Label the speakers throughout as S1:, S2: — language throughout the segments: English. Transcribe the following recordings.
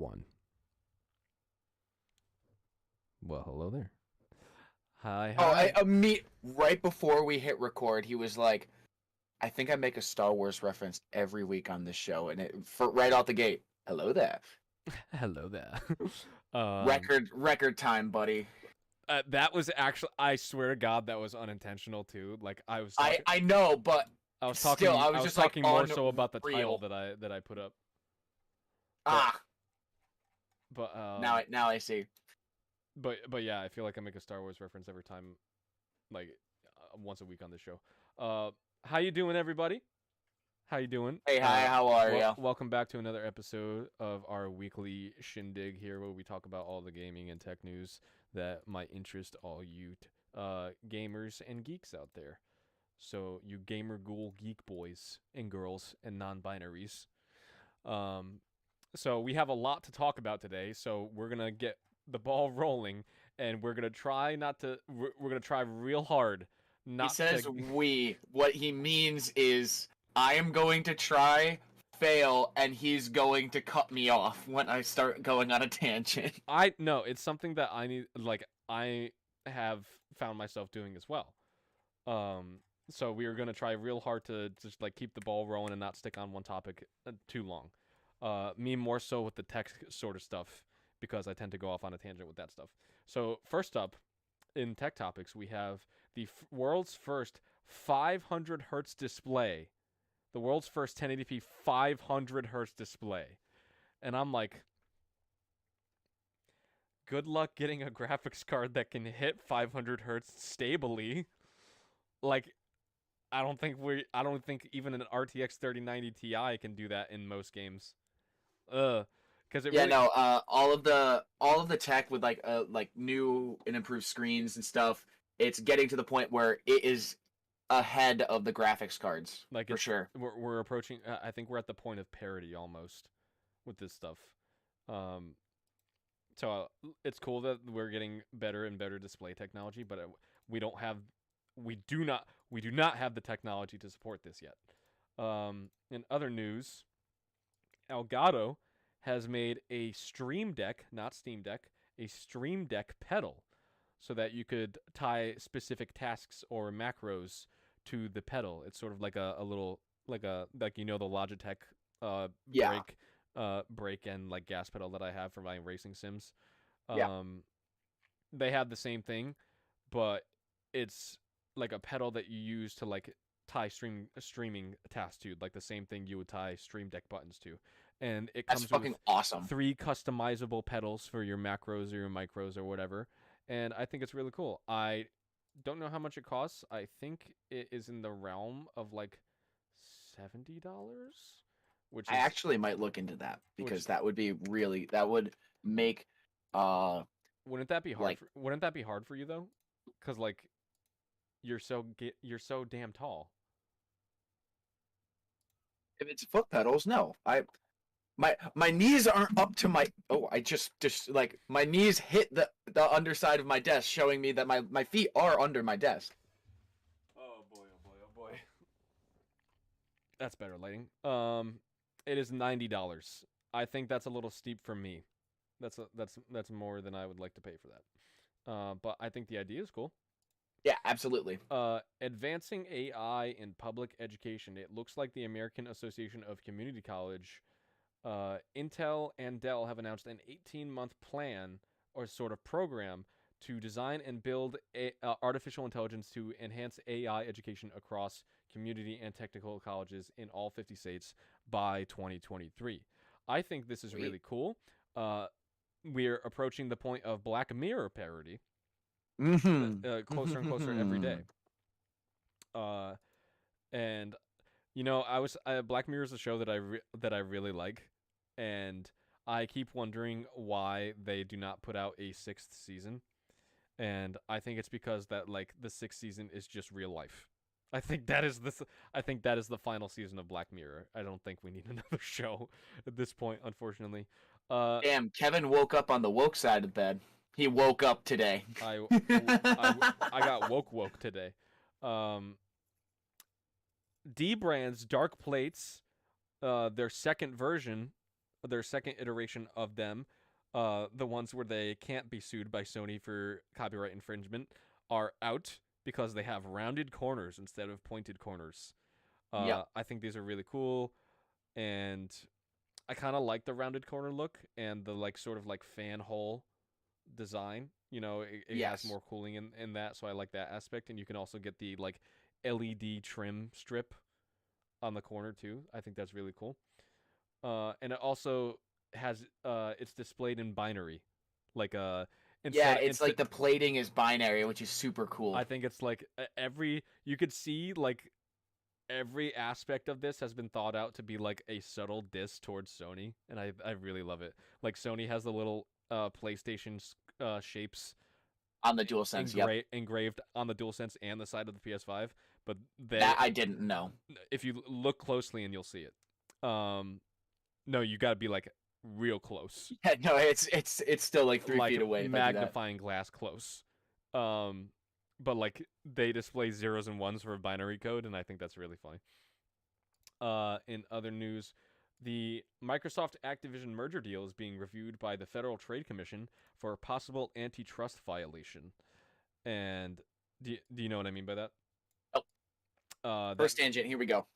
S1: 1. Well, hello there. Hi.
S2: Right before we hit record, he was like, I think I make a Star Wars reference every week on this show, and right out the gate, hello there.
S1: Hello there.
S2: Record time, buddy.
S1: That was actually, I swear to God, that was unintentional too. Like I was talking,
S2: I know, but
S1: I was
S2: still,
S1: talking,
S2: I was just like
S1: talking more so about the
S2: unreal.
S1: title that I put up. But
S2: Now I see.
S1: But yeah, I feel like I make a Star Wars reference every time, like once a week on the show. How you doing, everybody? How you doing?
S2: Hey, hi, how are you?
S1: Welcome back to another episode of our weekly shindig here, where we talk about all the gaming and tech news that might interest all you gamers and geeks out there. So you gamer ghoul geek boys and girls and non-binaries. So we have a lot to talk about today. So we're gonna get the ball rolling, and we're gonna try we're gonna try real hard.
S2: He says we. What he means is I am going to try, fail, and he's going to cut me off when I start going on a tangent.
S1: No, it's something that I have found myself doing as well. So we are gonna try real hard to just like keep the ball rolling and not stick on one topic too long. Me more so with the tech sort of stuff, because I tend to go off on a tangent with that stuff. So first up, in tech topics, we have the world's first 500 hertz display. The world's first 1080p 500 hertz display. And I'm like, good luck getting a graphics card that can hit 500 hertz stably. Like, I don't think even an RTX 3090 Ti can do that in most games.
S2: All of the tech with like new and improved screens and stuff, it's getting to the point where it is ahead of the graphics cards, like for sure.
S1: We're approaching. I think we're at the point of parity almost with this stuff. So it's cool that we're getting better and better display technology, but we do not have the technology to support this yet. In other news, Elgato has made a Stream Deck, not Steam Deck, a Stream Deck pedal, so that you could tie specific tasks or macros to the pedal. It's sort of like a little the Logitech brake and like gas pedal that I have for my racing sims. They have the same thing, but it's like a pedal that you use to like tie streaming tasks to, like the same thing you would tie Stream Deck buttons to. And it comes with
S2: awesome
S1: 3 customizable pedals for your macros or your micros or whatever. And I think it's really cool. I don't know how much it costs. I think it is in the realm of like $70, which
S2: I actually might look into that, because that would make
S1: wouldn't that be hard wouldn't that be hard for you though? Cuz like you're so damn tall.
S2: If it's foot pedals, no. My knees aren't up to my I just like my knees hit the underside of my desk, showing me that my feet are under my desk.
S1: Oh boy. That's better lighting. It is $90. I think that's a little steep for me. That's more than I would like to pay for that. But I think the idea is cool.
S2: Yeah, absolutely.
S1: Advancing AI in public education. It looks like the American Association of Community College, Intel and Dell have announced an 18-month plan or sort of program to design and build artificial intelligence to enhance AI education across community and technical colleges in all 50 states by 2023. I think this is really cool. We're approaching the point of Black Mirror parody. Closer and closer every day. And you know, Black Mirror is a show that I really like, and I keep wondering why they do not put out a 6th season. And I think it's because that like the 6th season is just real life. I think that is the final season of Black Mirror. I don't think we need another show at this point, unfortunately.
S2: Damn, Kevin woke up on the woke side of bed. He woke up today.
S1: I got woke today. D Brand's Dark Plates, their second version, their second iteration of them, the ones where they can't be sued by Sony for copyright infringement, are out because they have rounded corners instead of pointed corners.
S2: Yep.
S1: I think these are really cool, and I kind of like the rounded corner look and the like sort of like fan hole design. It has
S2: Yes.
S1: more cooling in that, so I like that aspect. And you can also get the like LED trim strip on the corner too. I think that's really cool. And it also has it's displayed in binary, like
S2: Yeah,
S1: instead
S2: it's
S1: instead.
S2: like the plating is binary, which is super cool.
S1: I think it's like every you could see like every aspect of this has been thought out to be like a subtle diss towards Sony, and I really love it. Like Sony has the little PlayStation shapes
S2: On the DualSense, yep.
S1: engraved on the DualSense and the side of the PS5, but
S2: That I didn't know.
S1: if you look closely and you'll see it. No, you got to be like real close.
S2: Yeah, no, it's still like 3 feet away. If I do that.
S1: Magnifying glass close. But like they display zeros and ones for binary code, and I think that's really funny. In other news, the Microsoft Activision merger deal is being reviewed by the Federal Trade Commission for a possible antitrust violation. And do you know what I mean by that?
S2: Oh. First tangent. Here we go.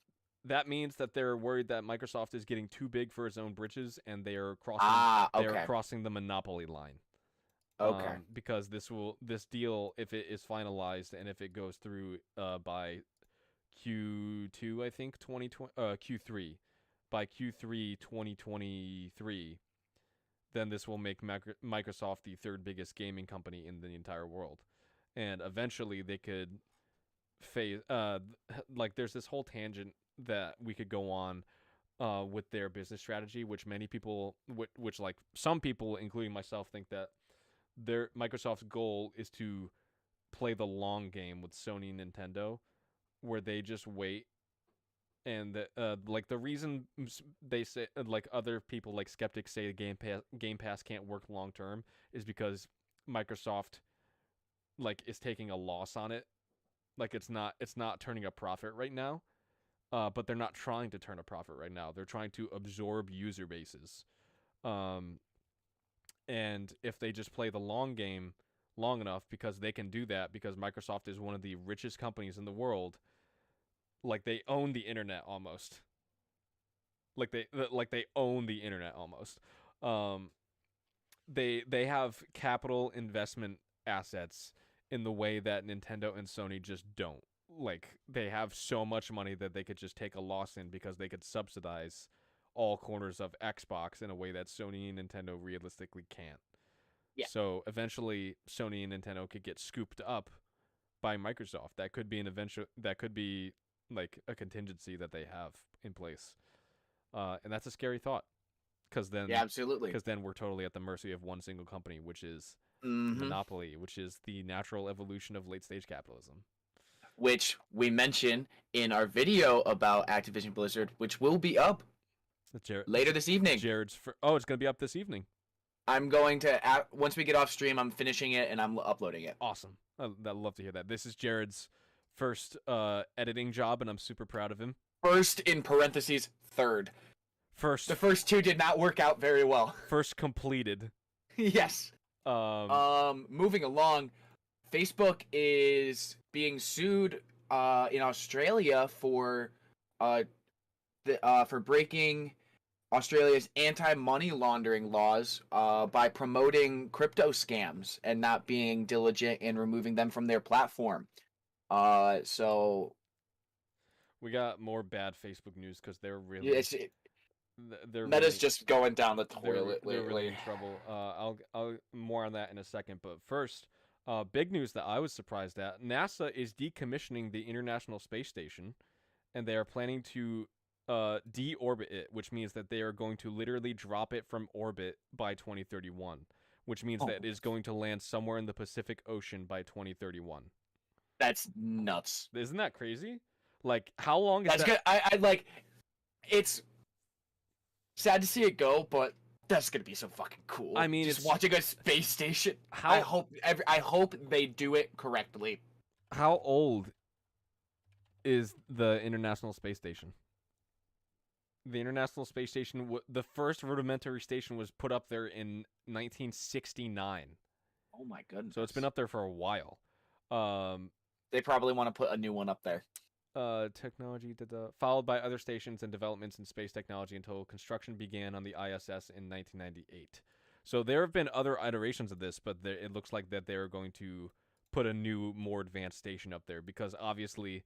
S1: That means that they're worried that Microsoft is getting too big for its own britches, and they are crossing the monopoly line.
S2: Okay.
S1: Because this deal, if it is finalized and if it goes through by Q2, I think 2020 Q3 by Q3 2023, then this will make Microsoft the third biggest gaming company in the entire world, and eventually they could phase like there's this whole tangent that we could go on with their business strategy, which many people, which like some people, including myself, think that Microsoft's goal is to play the long game with Sony and Nintendo, where they just wait, and like the reason they say, like other people like skeptics say Game Pass can't work long term is because Microsoft like is taking a loss on it, like it's not turning a profit right now. But they're not trying to turn a profit right now. They're trying to absorb user bases. And if they just play the long game long enough, because they can do that, because Microsoft is one of the richest companies in the world, like they own the internet almost. Like they own the internet almost. They have capital investment assets in the way that Nintendo and Sony just don't. Like they have so much money that they could just take a loss in because they could subsidize all corners of Xbox in a way that Sony and Nintendo realistically can't.
S2: Yeah.
S1: So eventually Sony and Nintendo could get scooped up by Microsoft. That could be like a contingency that they have in place. And that's a scary thought.
S2: Yeah, absolutely.
S1: Because then we're totally at the mercy of one single company, which is monopoly, which is the natural evolution of late stage capitalism.
S2: Which we mentioned in our video about Activision Blizzard, which will be up later this evening.
S1: It's going to be up this evening.
S2: I'm going to, once we get off stream, I'm finishing it and I'm uploading it.
S1: Awesome. I'd love to hear that. This is Jared's first editing job, and I'm super proud of him.
S2: First in parentheses, third. The first two did not work out very well.
S1: First completed.
S2: Yes. Moving along, Facebook is being sued in Australia for breaking Australia's anti-money laundering laws by promoting crypto scams and not being diligent in removing them from their platform. So
S1: we got more bad Facebook news because they're really
S2: Meta's really, just going down the toilet lately.
S1: They're really in trouble. I'll more on that in a second, but first, big news that I was surprised at: NASA is decommissioning the International Space Station, and they are planning to deorbit it, which means that they are going to literally drop it from orbit by 2031, which means that it is going to land somewhere in the Pacific Ocean by 2031.
S2: That's nuts.
S1: Isn't that crazy? Like, how long is that?
S2: Good. I like. It's sad to see it go, but that's gonna be so fucking cool.
S1: I mean,
S2: just watching a space station. I hope they do it correctly.
S1: How old is the International Space Station? The International Space Station, the first rudimentary station was put up there in 1969.
S2: Oh my goodness.
S1: So it's been up there for a while.
S2: They probably want to put a new one up there.
S1: Technology, followed by other stations and developments in space technology until construction began on the ISS in 1998. So there have been other iterations of this, but it looks like that they're going to put a new, more advanced station up there because obviously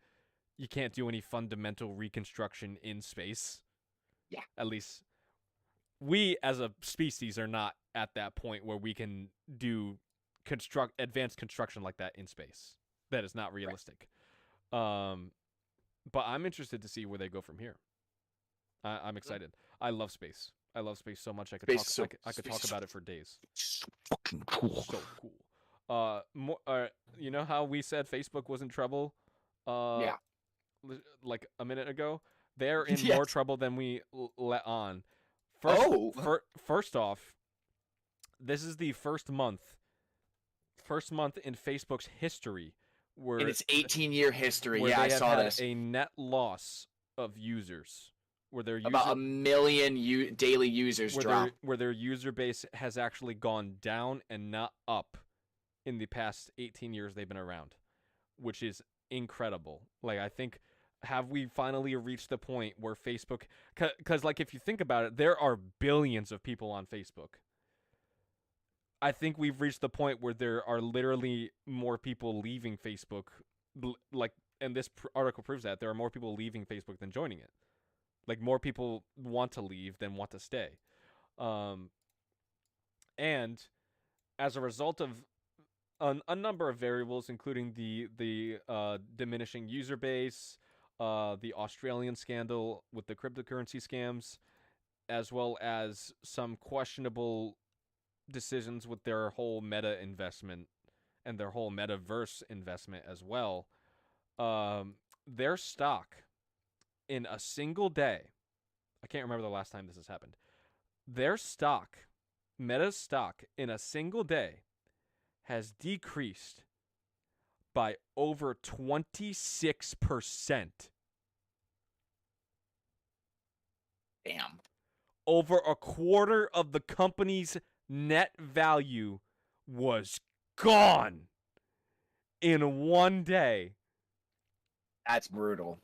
S1: you can't do any fundamental reconstruction in space.
S2: Yeah.
S1: At least we as a species are not at that point where we can do advanced construction like that in space. That is not realistic. Right. But I'm interested to see where they go from here. I'm excited. I love space. I love space so much. I could talk about it for days.
S2: So fucking cool.
S1: So cool. You know how we said Facebook was in trouble?
S2: Yeah.
S1: Like a minute ago. They're in more trouble than we let on. First off, this is the first month in Facebook's history where
S2: in its 18-year history.
S1: Yeah,
S2: I saw this.
S1: A net loss of users. Where
S2: about 1 million daily users drop.
S1: Where their user base has actually gone down and not up in the past 18 years they've been around, which is incredible. Like, I think, have we finally reached the point where Facebook... Because, like, if you think about it, there are billions of people on Facebook. I think we've reached the point where there are literally more people leaving Facebook. Like, and this article proves that. There are more people leaving Facebook than joining it. Like, more people want to leave than want to stay. And as a result of a number of variables, including the diminishing user base, the Australian scandal with the cryptocurrency scams, as well as some questionable decisions with their whole meta investment and their whole metaverse investment as well, their stock in a single day, I can't remember the last time this has happened, their stock, Meta's stock, in a single day has decreased by over 26%.
S2: Damn.
S1: Over a quarter of the company's net value was gone in one day.
S2: That's brutal.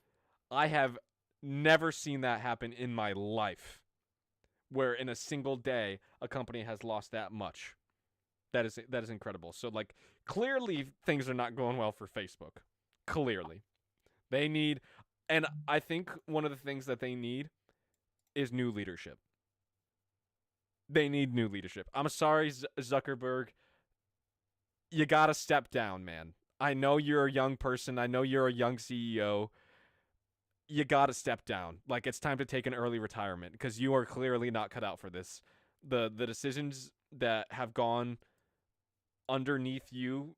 S1: I have never seen that happen in my life, where in a single day a company has lost that much. That is incredible. So, like, clearly things are not going well for Facebook. Clearly. They need, and I think one of the things that they need is new leadership. They need new leadership. I'm sorry, Zuckerberg. You gotta step down, man. I know you're a young person. I know you're a young CEO. You gotta step down. Like, it's time to take an early retirement because you are clearly not cut out for this. The decisions that have gone underneath you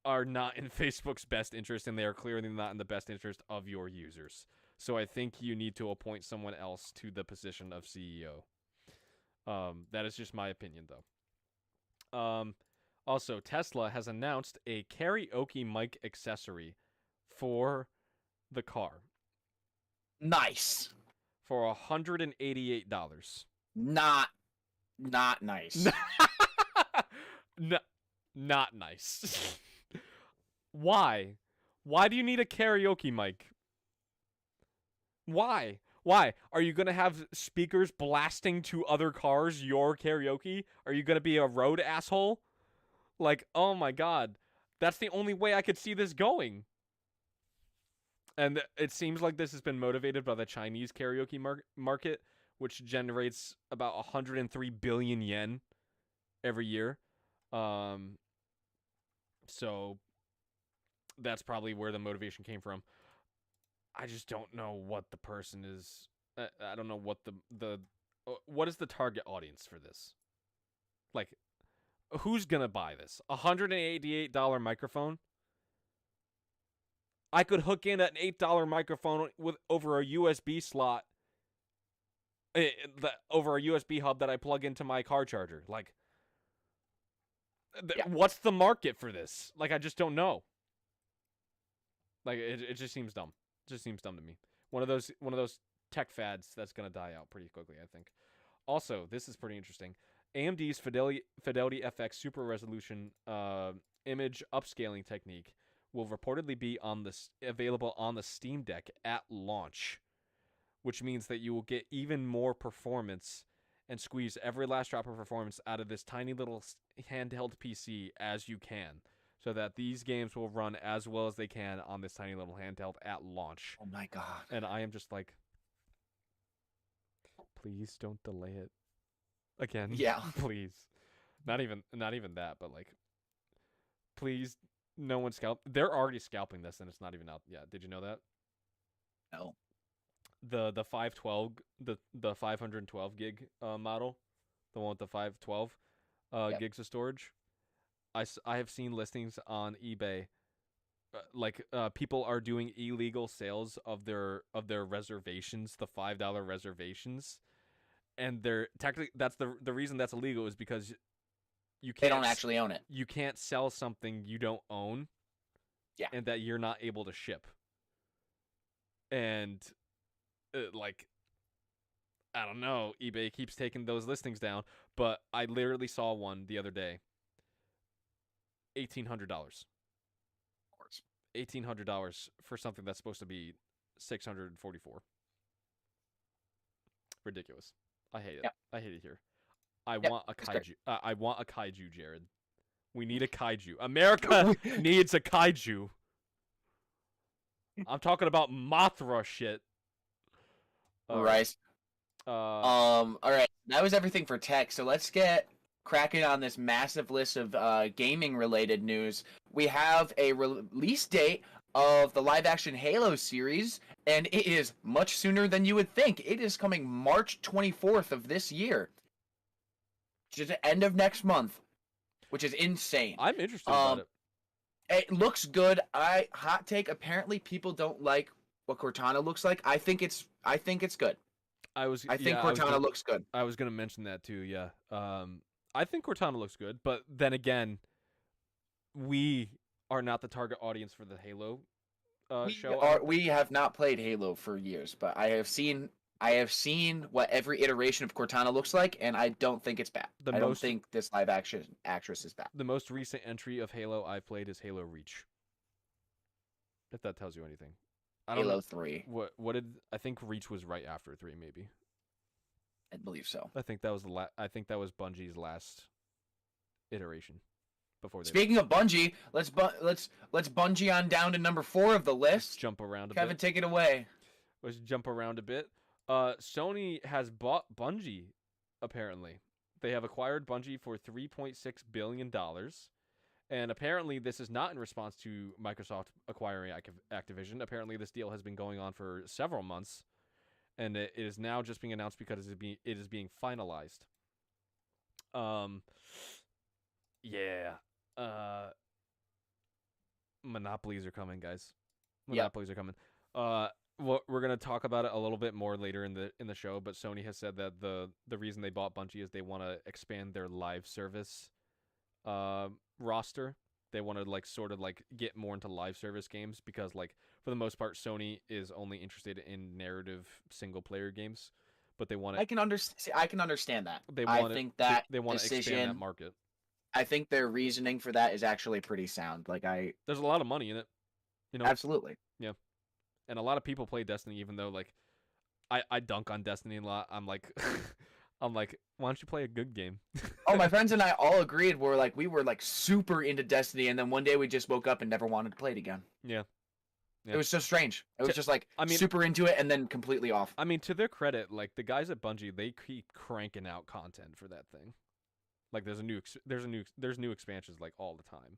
S1: are not in Facebook's best interest, and they are clearly not in the best interest of your users. So I think you need to appoint someone else to the position of CEO. That is just my opinion, though. Also, Tesla has announced a karaoke mic accessory for the car.
S2: Nice.
S1: For $188.
S2: Not nice.
S1: Not nice. Why? Why do you need a karaoke mic? Why? Are you going to have speakers blasting to other cars your karaoke? Are you going to be a road asshole? Like, oh my god. That's the only way I could see this going. And it seems like this has been motivated by the Chinese karaoke market, which generates about 103 billion yen every year. So that's probably where the motivation came from. I just don't know what the person is. I don't know what what is the target audience for this? Like, who's gonna buy this? $188 microphone? I could hook in an $8 microphone over a USB slot, over a USB hub that I plug into my car charger. Like, what's the market for this? Like, I just don't know. Like, it just seems dumb. It just seems dumb to me. One of those tech fads that's gonna die out pretty quickly, I think. Also, this is pretty interesting. AMD's Fidelity FX Super Resolution image upscaling technique will reportedly be available on the Steam Deck at launch, which means that you will get even more performance and squeeze every last drop of performance out of this tiny little handheld PC as you can, so that these games will run as well as they can on this tiny little handheld at launch.
S2: Oh my god.
S1: And I am just like, please don't delay it again.
S2: Yeah.
S1: Please. Not even that, but like, please, no one scalp. They're already scalping this, and it's not even out yet. Did you know that?
S2: No.
S1: The 512 the 512 gig model, the one with the 512
S2: Yep.
S1: gigs of storage. I have seen listings on eBay. People are doing illegal sales of their reservations, the $5 reservations, and they're technically that's the reason that's illegal is because you can't.
S2: They don't actually own it.
S1: You can't sell something you don't own.
S2: Yeah.
S1: And that you're not able to ship. And I don't know, eBay keeps taking those listings down, but I literally saw one the other day. $1,800.
S2: Of course.
S1: $1,800 for something that's supposed to be $644. Ridiculous. I hate it.
S2: Yep.
S1: I hate it here. I want a kaiju. I want a kaiju, Jared. We need a kaiju. America needs a kaiju. I'm talking about Mothra shit.
S2: Right. All right. That was everything for tech. So let's get cracking on this massive list of gaming-related news. We have a release date of the live-action Halo series, and it is much sooner than you would think. It is coming March 24th of this year, which is the end of next month, which is insane.
S1: I'm interested about it.
S2: It looks good. Hot take. Apparently, people don't like what Cortana looks like. I think it's good. I think Cortana looks good.
S1: I was gonna mention that too. Yeah. I think Cortana looks good, but then again, we are not the target audience for the Halo show.
S2: We have not played Halo for years, but I have seen what every iteration of Cortana looks like, and I don't think it's bad. I don't think this live action actress is bad.
S1: The most recent entry of Halo I've played is Halo Reach. If that tells you anything.
S2: Halo 3.
S1: What did I think Reach was right after 3 maybe.
S2: I believe so.
S1: I think that was I think that was Bungie's last iteration before they
S2: Speaking of Bungie, let's Bungie on down to number 4 of the list.
S1: Let's jump around a
S2: Kevin,
S1: bit.
S2: take it away.
S1: Let's jump around a bit. Sony has bought Bungie, apparently. They have acquired Bungie for $3.6 billion. And apparently this is not in response to Microsoft acquiring Activision. Apparently this deal has been going on for several months. And it is now just being announced because it is being finalized. Yeah. Monopolies are coming, guys. Monopolies are coming. We're gonna talk about it a little bit more later in the show, but Sony has said that the reason they bought Bungie is they want to expand their live service roster. They want to get more into live service games because for the most part Sony is only interested in narrative single player games, but they want to.
S2: I can understand that.
S1: I
S2: think that
S1: they want to expand that market.
S2: I think their reasoning for that is actually pretty sound.
S1: There's a lot of money in it,
S2: Absolutely.
S1: Yeah. And a lot of people play Destiny, even though I dunk on Destiny a lot. I'm like, why don't you play a good game?
S2: Oh, my friends and I all agreed. We were super into Destiny, and then one day we just woke up and never wanted to play it again.
S1: Yeah.
S2: It was so strange. It was just super into it and then completely off.
S1: I mean, to their credit, the guys at Bungie, they keep cranking out content for that thing. There's new expansions all the time.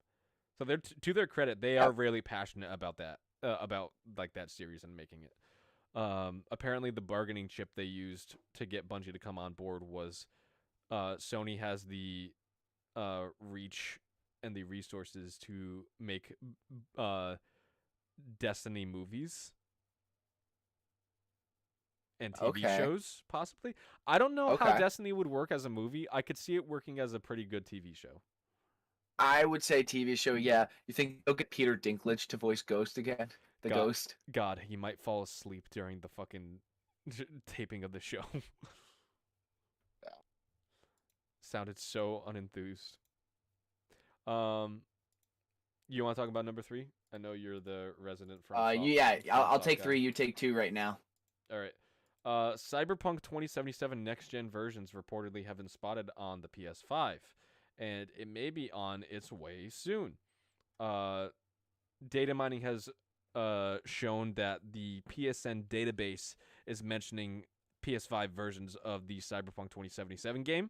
S1: So they're to their credit, they are really passionate about that. About that series and making it. Apparently the bargaining chip they used to get Bungie to come on board was Sony has the reach and the resources to make Destiny movies and TV shows, possibly. I don't know how Destiny would work as a movie. I could see it working as a pretty good TV show.
S2: I would say TV show, yeah. You think they'll get Peter Dinklage to voice Ghost again? Ghost?
S1: God, he might fall asleep during the fucking taping of the show. Sounded so unenthused. You want to talk about number 3? I know you're the resident
S2: I'll take 3. You take 2 right now.
S1: All right. Cyberpunk 2077 next-gen versions reportedly have been spotted on the PS5, and it may be on its way soon. Data mining has shown that the PSN database is mentioning PS5 versions of the Cyberpunk 2077 game.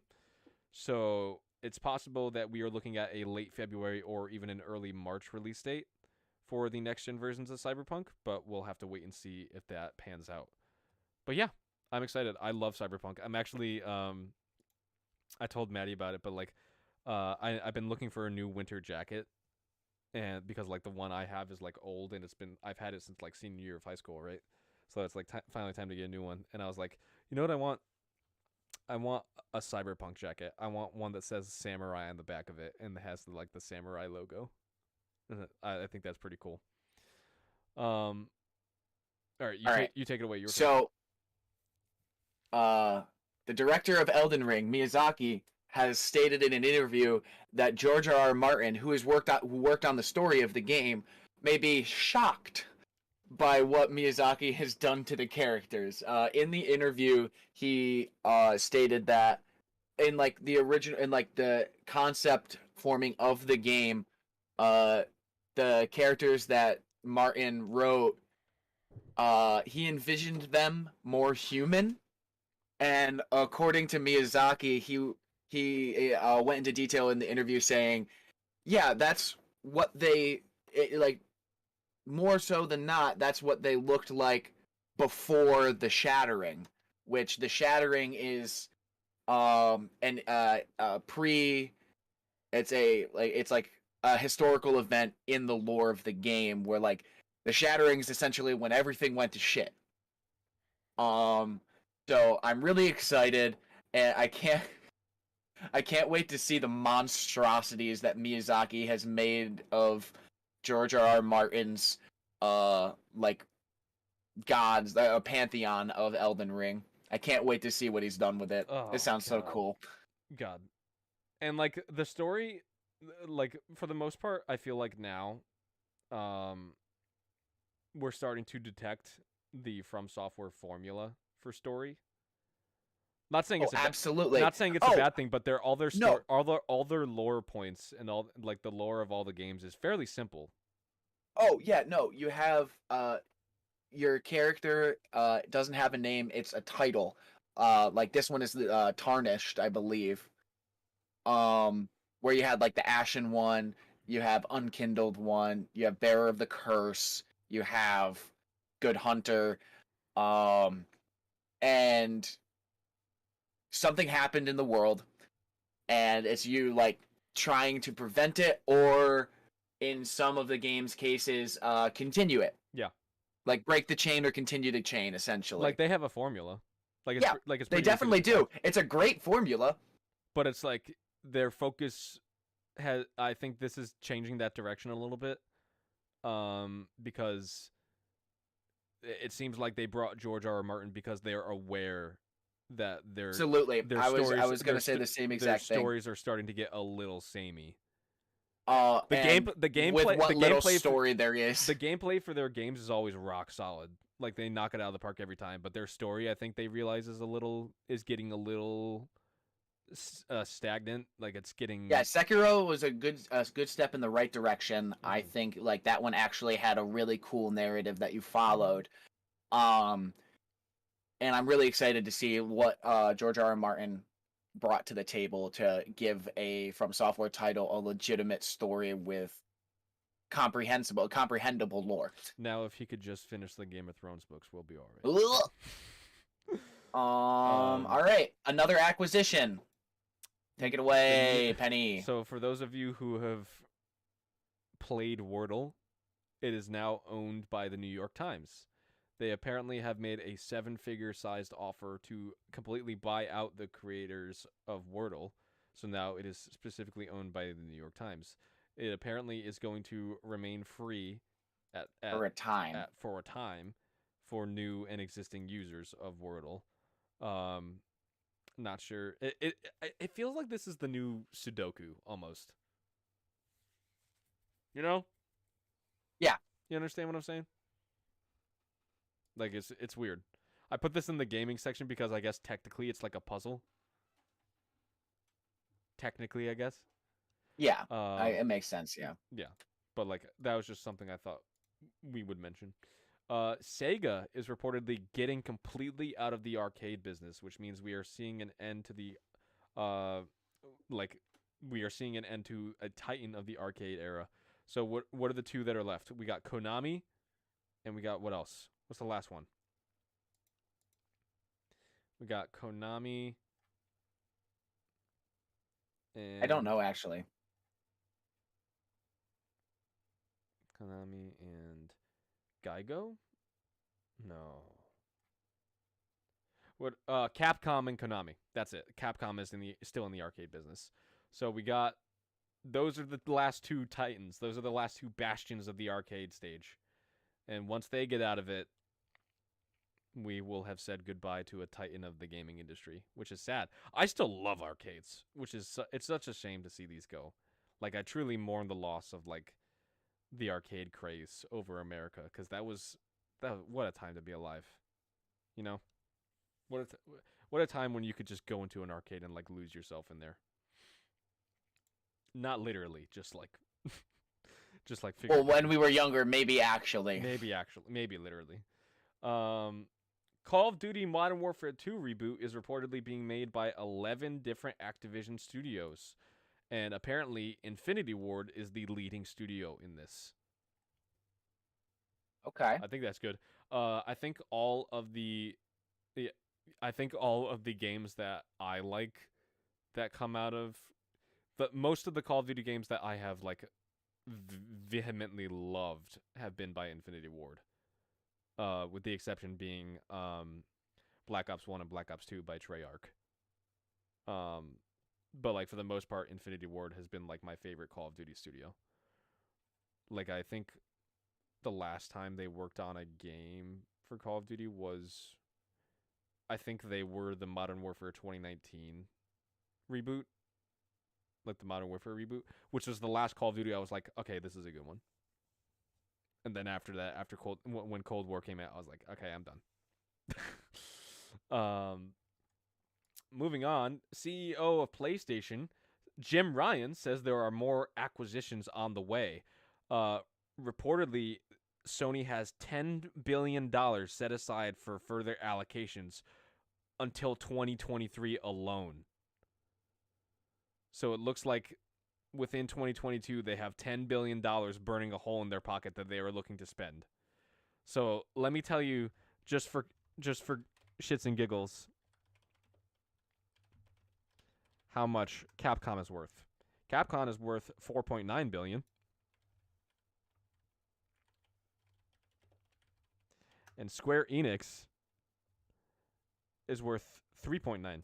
S1: So it's possible that we are looking at a late February or even an early March release date for the next-gen versions of Cyberpunk, but we'll have to wait and see if that pans out. But yeah, I'm excited. I love Cyberpunk. I'm actually, I told Maddie about it, but like, I've been looking for a new winter jacket, and because like the one I have is like old, and I've had it since like senior year of high school, right? So it's like finally time to get a new one. And I was like, you know what I want? I want a Cyberpunk jacket. I want one that says samurai on the back of it and has the samurai logo. I think that's pretty cool. All right, you take it away.
S2: The director of Elden Ring, Miyazaki, has stated in an interview that George R.R. Martin, who worked on the story of the game, may be shocked by what Miyazaki has done to the characters. In the interview, he stated that in the concept forming of the game, the characters that Martin wrote, he envisioned them more human. And according to Miyazaki, he went into detail in the interview saying, yeah, that's what more so than not, that's what they looked like before the Shattering, which the Shattering is it's like a historical event in the lore of the game where like the Shattering is essentially when everything went to shit. So I'm really excited, and I can't wait to see the monstrosities that Miyazaki has made of George R.R. Martin's gods, a pantheon of Elden Ring. I can't wait to see what he's done with it.
S1: Oh,
S2: it sounds so cool.
S1: God. And like the story, like for the most part, I feel like now we're starting to detect the From Software formula for story. Not saying it's
S2: absolutely.
S1: Not saying it's a bad thing, but all their lore points and all like the lore of all the games is fairly simple.
S2: Oh yeah, no, you have your character doesn't have a name; it's a title. Like this one is Tarnished, I believe. Where you had like the Ashen one, you have Unkindled one, you have Bearer of the Curse, you have Good Hunter, and something happened in the world, and it's you like trying to prevent it, or in some of the game's cases, continue it.
S1: Yeah.
S2: Like break the chain or continue the chain, essentially.
S1: Like they have a formula.
S2: They definitely do. It's a great formula.
S1: But it's like their focus has. I think this is changing that direction a little bit, because it seems like they brought George R.R. Martin because they're aware that
S2: absolutely. I was going to say the same exact thing.
S1: Their stories are starting to get a little samey.
S2: The gameplay
S1: story there is. The gameplay for their games is always rock solid. Like they knock it out of the park every time. But their story, I think they realize is getting a little stagnant. Like it's getting.
S2: Yeah, Sekiro was a good step in the right direction. Mm-hmm. I think like that one actually had a really cool narrative that you followed. And I'm really excited to see what George R.R. Martin brought to the table to give a From Software title a legitimate story with comprehensible lore.
S1: Now, if he could just finish the Game of Thrones books, we'll be all
S2: right. All right, another acquisition. Take it away, Penny.
S1: So, for those of you who have played Wordle, it is now owned by the New York Times. They apparently have made a 7-figure sized offer to completely buy out the creators of Wordle. So now it is specifically owned by the New York Times. It apparently is going to remain free for a time for new and existing users of Wordle. Not sure. It feels like this is the new Sudoku almost. You know?
S2: Yeah.
S1: You understand what I'm saying? Like it's weird. I put this in the gaming section because I guess technically it's like a puzzle. Technically, I guess.
S2: Yeah. It makes sense. Yeah.
S1: Yeah. But like that was just something I thought we would mention. Sega is reportedly getting completely out of the arcade business, which means we are seeing an end to the we are seeing an end to a titan of the arcade era. So what are the two that are left? We got Konami, and we got what else? What's the last one? We got Konami. And
S2: I don't know actually.
S1: Konami and Geigo? No. What? Capcom and Konami. That's it. Capcom is still in the arcade business. So we got. Those are the last two titans. Those are the last two bastions of the arcade stage. And once they get out of it, we will have said goodbye to a titan of the gaming industry, which is sad. I still love arcades, which is it's such a shame to see these go. Like I truly mourn the loss of like the arcade craze over America, because that what a time to be alive. You know, what a time when you could just go into an arcade and like lose yourself in there. Not literally, just like
S2: Well, when we were younger, maybe actually.
S1: Maybe literally. Call of Duty Modern Warfare 2 reboot is reportedly being made by 11 different Activision studios. And apparently Infinity Ward is the leading studio in this.
S2: Okay.
S1: I think that's good. I think all of the games that I like that come out of most of the Call of Duty games that I have like vehemently loved have been by Infinity Ward. With the exception being Black Ops 1 and Black Ops 2 by Treyarch. But like for the most part, Infinity Ward has been like my favorite Call of Duty studio. Like I think the last time they worked on a game for Call of Duty was, I think they were the Modern Warfare 2019 reboot. Like the Modern Warfare reboot, which was the last Call of Duty I was like, okay, this is a good one. And then after that, when Cold War came out, I was like, okay, I'm done. Moving on, CEO of PlayStation, Jim Ryan, says there are more acquisitions on the way. Reportedly, Sony has $10 billion set aside for further allocations until 2023 alone. So it looks like within 2022, they have $10 billion burning a hole in their pocket that they were looking to spend. So let me tell you, just for shits and giggles, how much Capcom is worth. Capcom is worth $4.9 billion. And Square Enix is worth 3.9.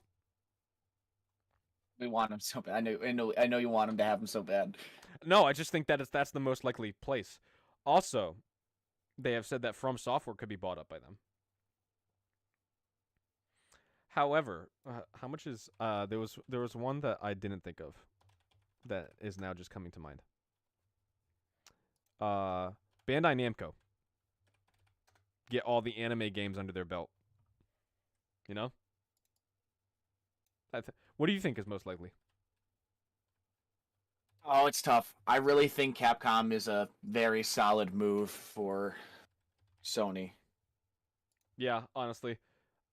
S2: We want him so bad. I know you want him to have him so bad.
S1: No, I just think that that's the most likely place. Also, they have said that From Software could be bought up by them. However, how much is there was one that I didn't think of that is now just coming to mind. Bandai Namco. Get all the anime games under their belt. You know? What do you think is most likely?
S2: Oh, it's tough. I really think Capcom is a very solid move for Sony.
S1: Yeah, honestly.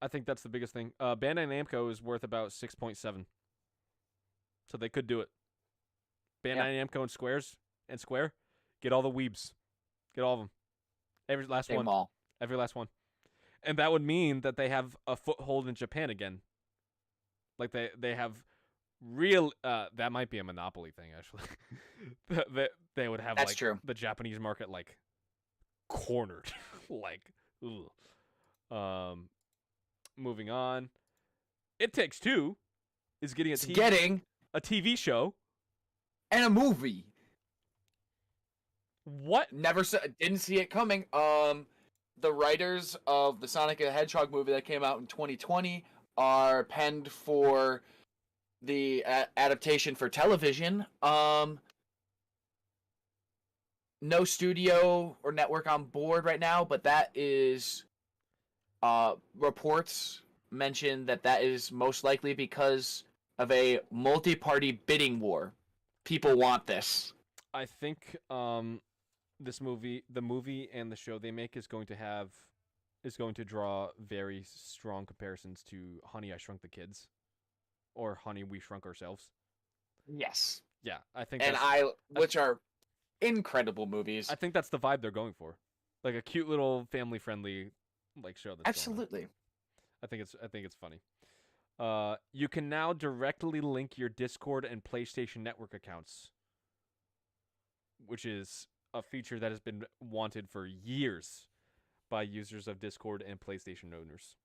S1: I think that's the biggest thing. Bandai Namco is worth about 6.7. So they could do it. Bandai Namco and Square, get all the weebs. Get all of them. Every last one.
S2: All.
S1: Every last one. And that would mean that they have a foothold in Japan again. Like they have real that might be a monopoly thing actually. they would have
S2: That's
S1: like
S2: true.
S1: The Japanese market like cornered. Like ugh. Moving on. It Takes Two is getting a TV show
S2: and a movie.
S1: What?
S2: Didn't see it coming. the writers of the Sonic the Hedgehog movie that came out in 2020 are penned for the adaptation for television. No studio or network on board right now, but that is reports mention that is most likely because of a multi-party bidding war. People want this.
S1: I think the movie and the show they make is going to draw very strong comparisons to Honey I Shrunk the Kids or Honey We Shrunk Ourselves.
S2: Yes.
S1: Yeah, I think
S2: which are incredible movies.
S1: I think that's the vibe they're going for. Like a cute little family friendly like show that's
S2: absolutely.
S1: I think it's funny. You can now directly link your Discord and PlayStation Network accounts, which is a feature that has been wanted for years by users of Discord and PlayStation owners.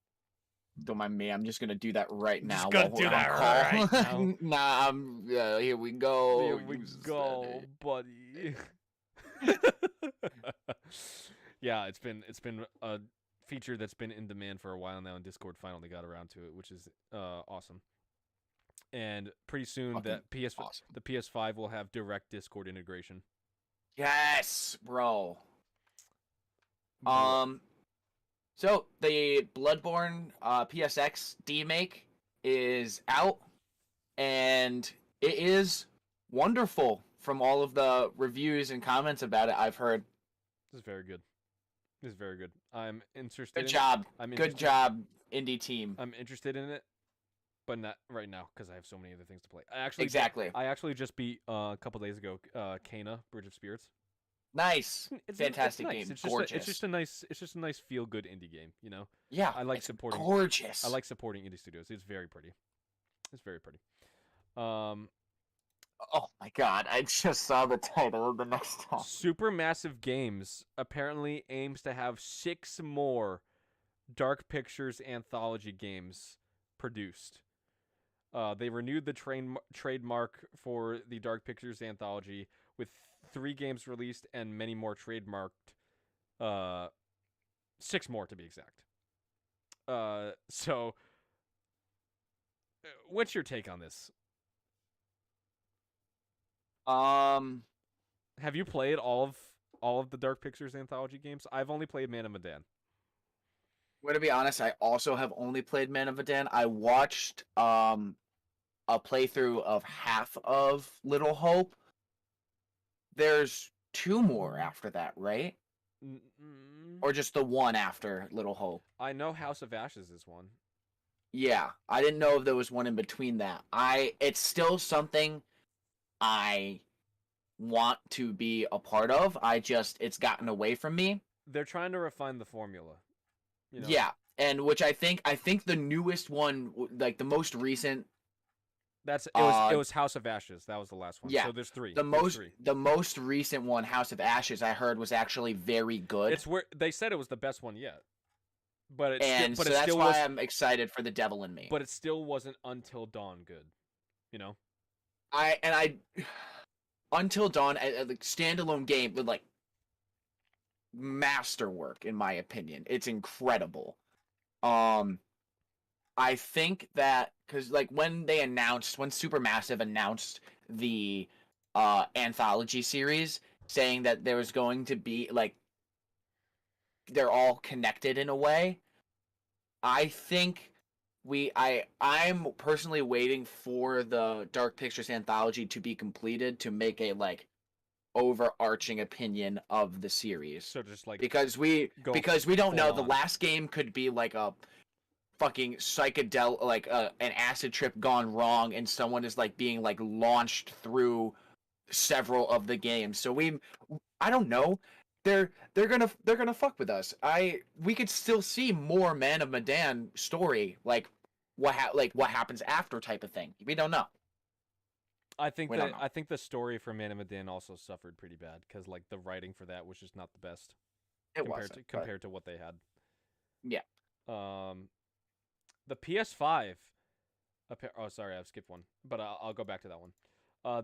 S2: Don't mind me. I'm just gonna do that right now.
S1: Just gonna do that right now.
S2: Nah, here we go.
S1: Here we go, buddy. Yeah, it's been a feature that's been in demand for a while now, and Discord finally got around to it, which is awesome. And pretty soon the PS5 will have direct Discord integration.
S2: Yes, bro. So the Bloodborne PSX demake is out, and it is wonderful from all of the reviews and comments about it I've heard.
S1: This is very good. This is very good. I'm interested.
S2: Good job. Good job, indie team.
S1: I'm interested in it, but not right now because I have so many other things to play. I actually just beat a couple days ago Kena Bridge of Spirits.
S2: Nice. Fantastic
S1: nice.
S2: game.
S1: It's
S2: gorgeous.
S1: It's just a nice feel good indie game, you know?
S2: Yeah.
S1: I like supporting
S2: gorgeous.
S1: I like supporting indie studios. It's very pretty. It's very pretty.
S2: Oh my god, I just saw the title of the next song.
S1: Supermassive Games apparently aims to have 6 more Dark Pictures anthology games produced. They renewed the trademark for the Dark Pictures anthology with 3 games released and many more trademarked. 6 more to be exact. So, what's your take on this? Have you played all of the Dark Pictures anthology games? I've only played Man of Medan.
S2: Well, to be honest, I also have only played Man of Medan. I watched a playthrough of half of Little Hope. There's 2 more after that, right? Or just the one after Little Hope?
S1: I know House of Ashes is one.
S2: Yeah, I didn't know if there was one in between that. It's still something I want to be a part of. It's gotten away from me.
S1: They're trying to refine the formula. You know?
S2: Yeah, and which I think the newest one, like the most recent.
S1: It was House of Ashes. That was the last one.
S2: Yeah,
S1: so there's 3.
S2: The most recent one, House of Ashes, I heard was actually very good.
S1: It's where they said it was the best one yet. But
S2: that's why I'm excited for The Devil in Me.
S1: But it still wasn't Until Dawn good. You know?
S2: Until Dawn, a standalone game with like masterwork in my opinion. It's incredible. I think that because like when Supermassive announced the anthology series, saying that there was going to be like they're all connected in a way, I think I'm personally waiting for the Dark Pictures anthology to be completed to make a like overarching opinion of the series.
S1: So just like
S2: because we don't know. The last game could be like a fucking psychedelic, like an acid trip gone wrong, and someone is like being like launched through several of the games. So I don't know. They're gonna fuck with us. We could still see more Man of Medan story, like what happens after type of thing. We don't know.
S1: I think the story for Man of Medan also suffered pretty bad because like the writing for that was just not the best. Compared to what they had.
S2: Yeah.
S1: The PS5. Oh, sorry, I've skipped one, but I'll go back to that one.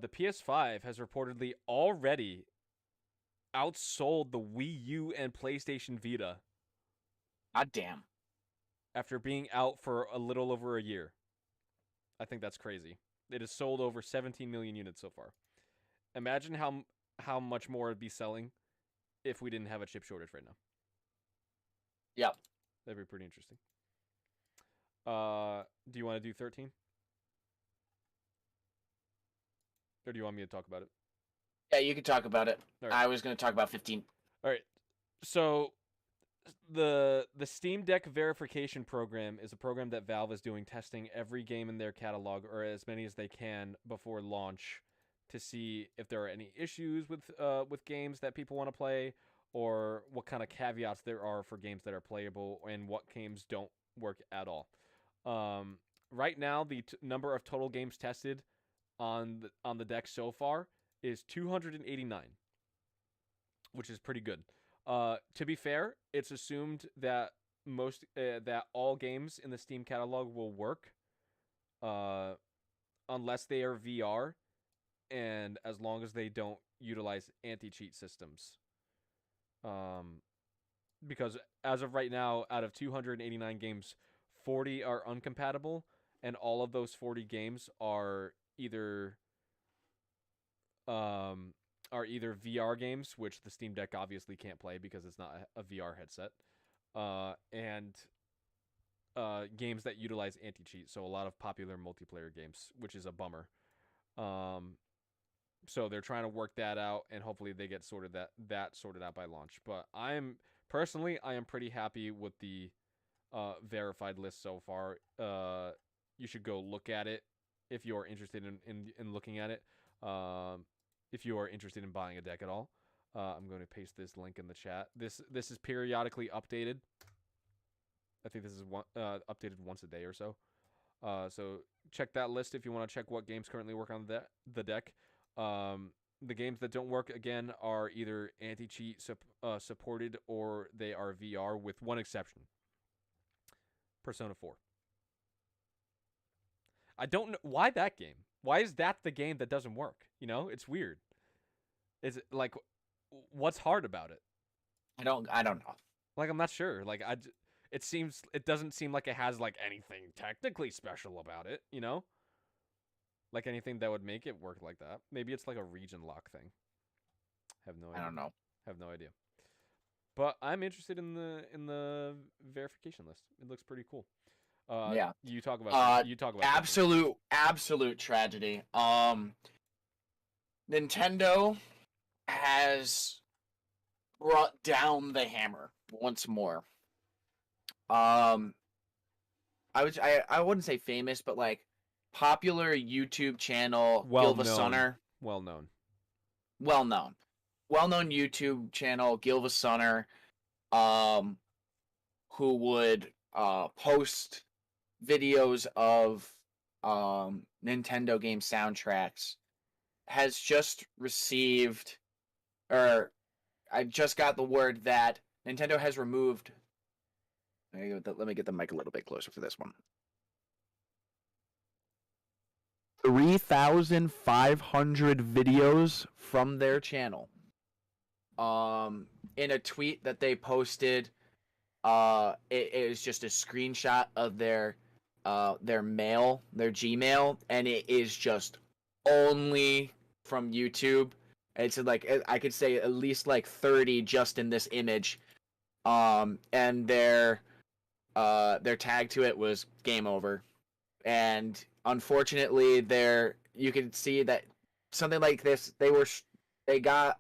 S1: The PS5 has reportedly already outsold the Wii U and PlayStation Vita
S2: God damn.
S1: after being out for a little over a year. I think that's crazy. It has sold over 17 million units so far. Imagine how much more it'd be selling if we didn't have a chip shortage right now.
S2: Yep.
S1: That'd be pretty interesting. Do you want to do 13? Or do you want me to talk about it?
S2: Yeah, you can talk about it.
S1: All right.
S2: I was going to talk about 15.
S1: All right. So the Steam Deck verification program is a program that Valve is doing, testing every game in their catalog, or as many as they can before launch, to see if there are any issues with games that people want to play, or what kind of caveats there are for games that are playable, and what games don't work at all. Right now, the number of total games tested on the deck so far is 289, which is pretty good. To be fair, it's assumed that that all games in the Steam catalog will work, unless they are VR, and as long as they don't utilize anti-cheat systems. Because as of right now, out of 289 games, 40 are uncompatible, and all of those 40 games are either VR games, which the Steam Deck obviously can't play because it's not a VR headset, and games that utilize anti-cheat. So a lot of popular multiplayer games, which is a bummer. So they're trying to work that out, and hopefully they get sorted out by launch. But I am pretty happy with the verified list so far. You should go look at it if you're interested in looking at it. If you are interested in buying a deck at all. I'm going to paste this link in the chat. This is periodically updated. I think this is updated once a day or so. So check that list if you want to check what games currently work on the deck. The games that don't work, again, are either anti-cheat supported, or they are VR, with one exception. Persona 4. I don't know why that game. Why is that the game that doesn't work? You know, it's weird. Is it like, what's hard about it?
S2: I don't know.
S1: Like, I'm not sure. Like, it doesn't seem like it has like anything technically special about it. You know, like anything that would make it work like that. Maybe it's like a region lock thing. Have no idea.
S2: I don't know.
S1: Have no idea. But I'm interested in the verification list. It looks pretty cool.
S2: Yeah.
S1: You talk about
S2: absolute tragedy. Nintendo has brought down the hammer once more. I wouldn't say famous, but like popular YouTube channel, Gilva Sunner.
S1: Well known
S2: YouTube channel, Gilva Sunner, who would post videos of Nintendo game soundtracks, has just received, or I just got the word that Nintendo has removed. Let me get the mic a little bit closer for this one. 3,500 videos from their channel. In a tweet that they posted, it is just a screenshot of their mail, their Gmail, and it is just only from YouTube. It's like, I could say at least like 30 just in this image. And their tag to it was game over. And unfortunately, you can see that something like this, they got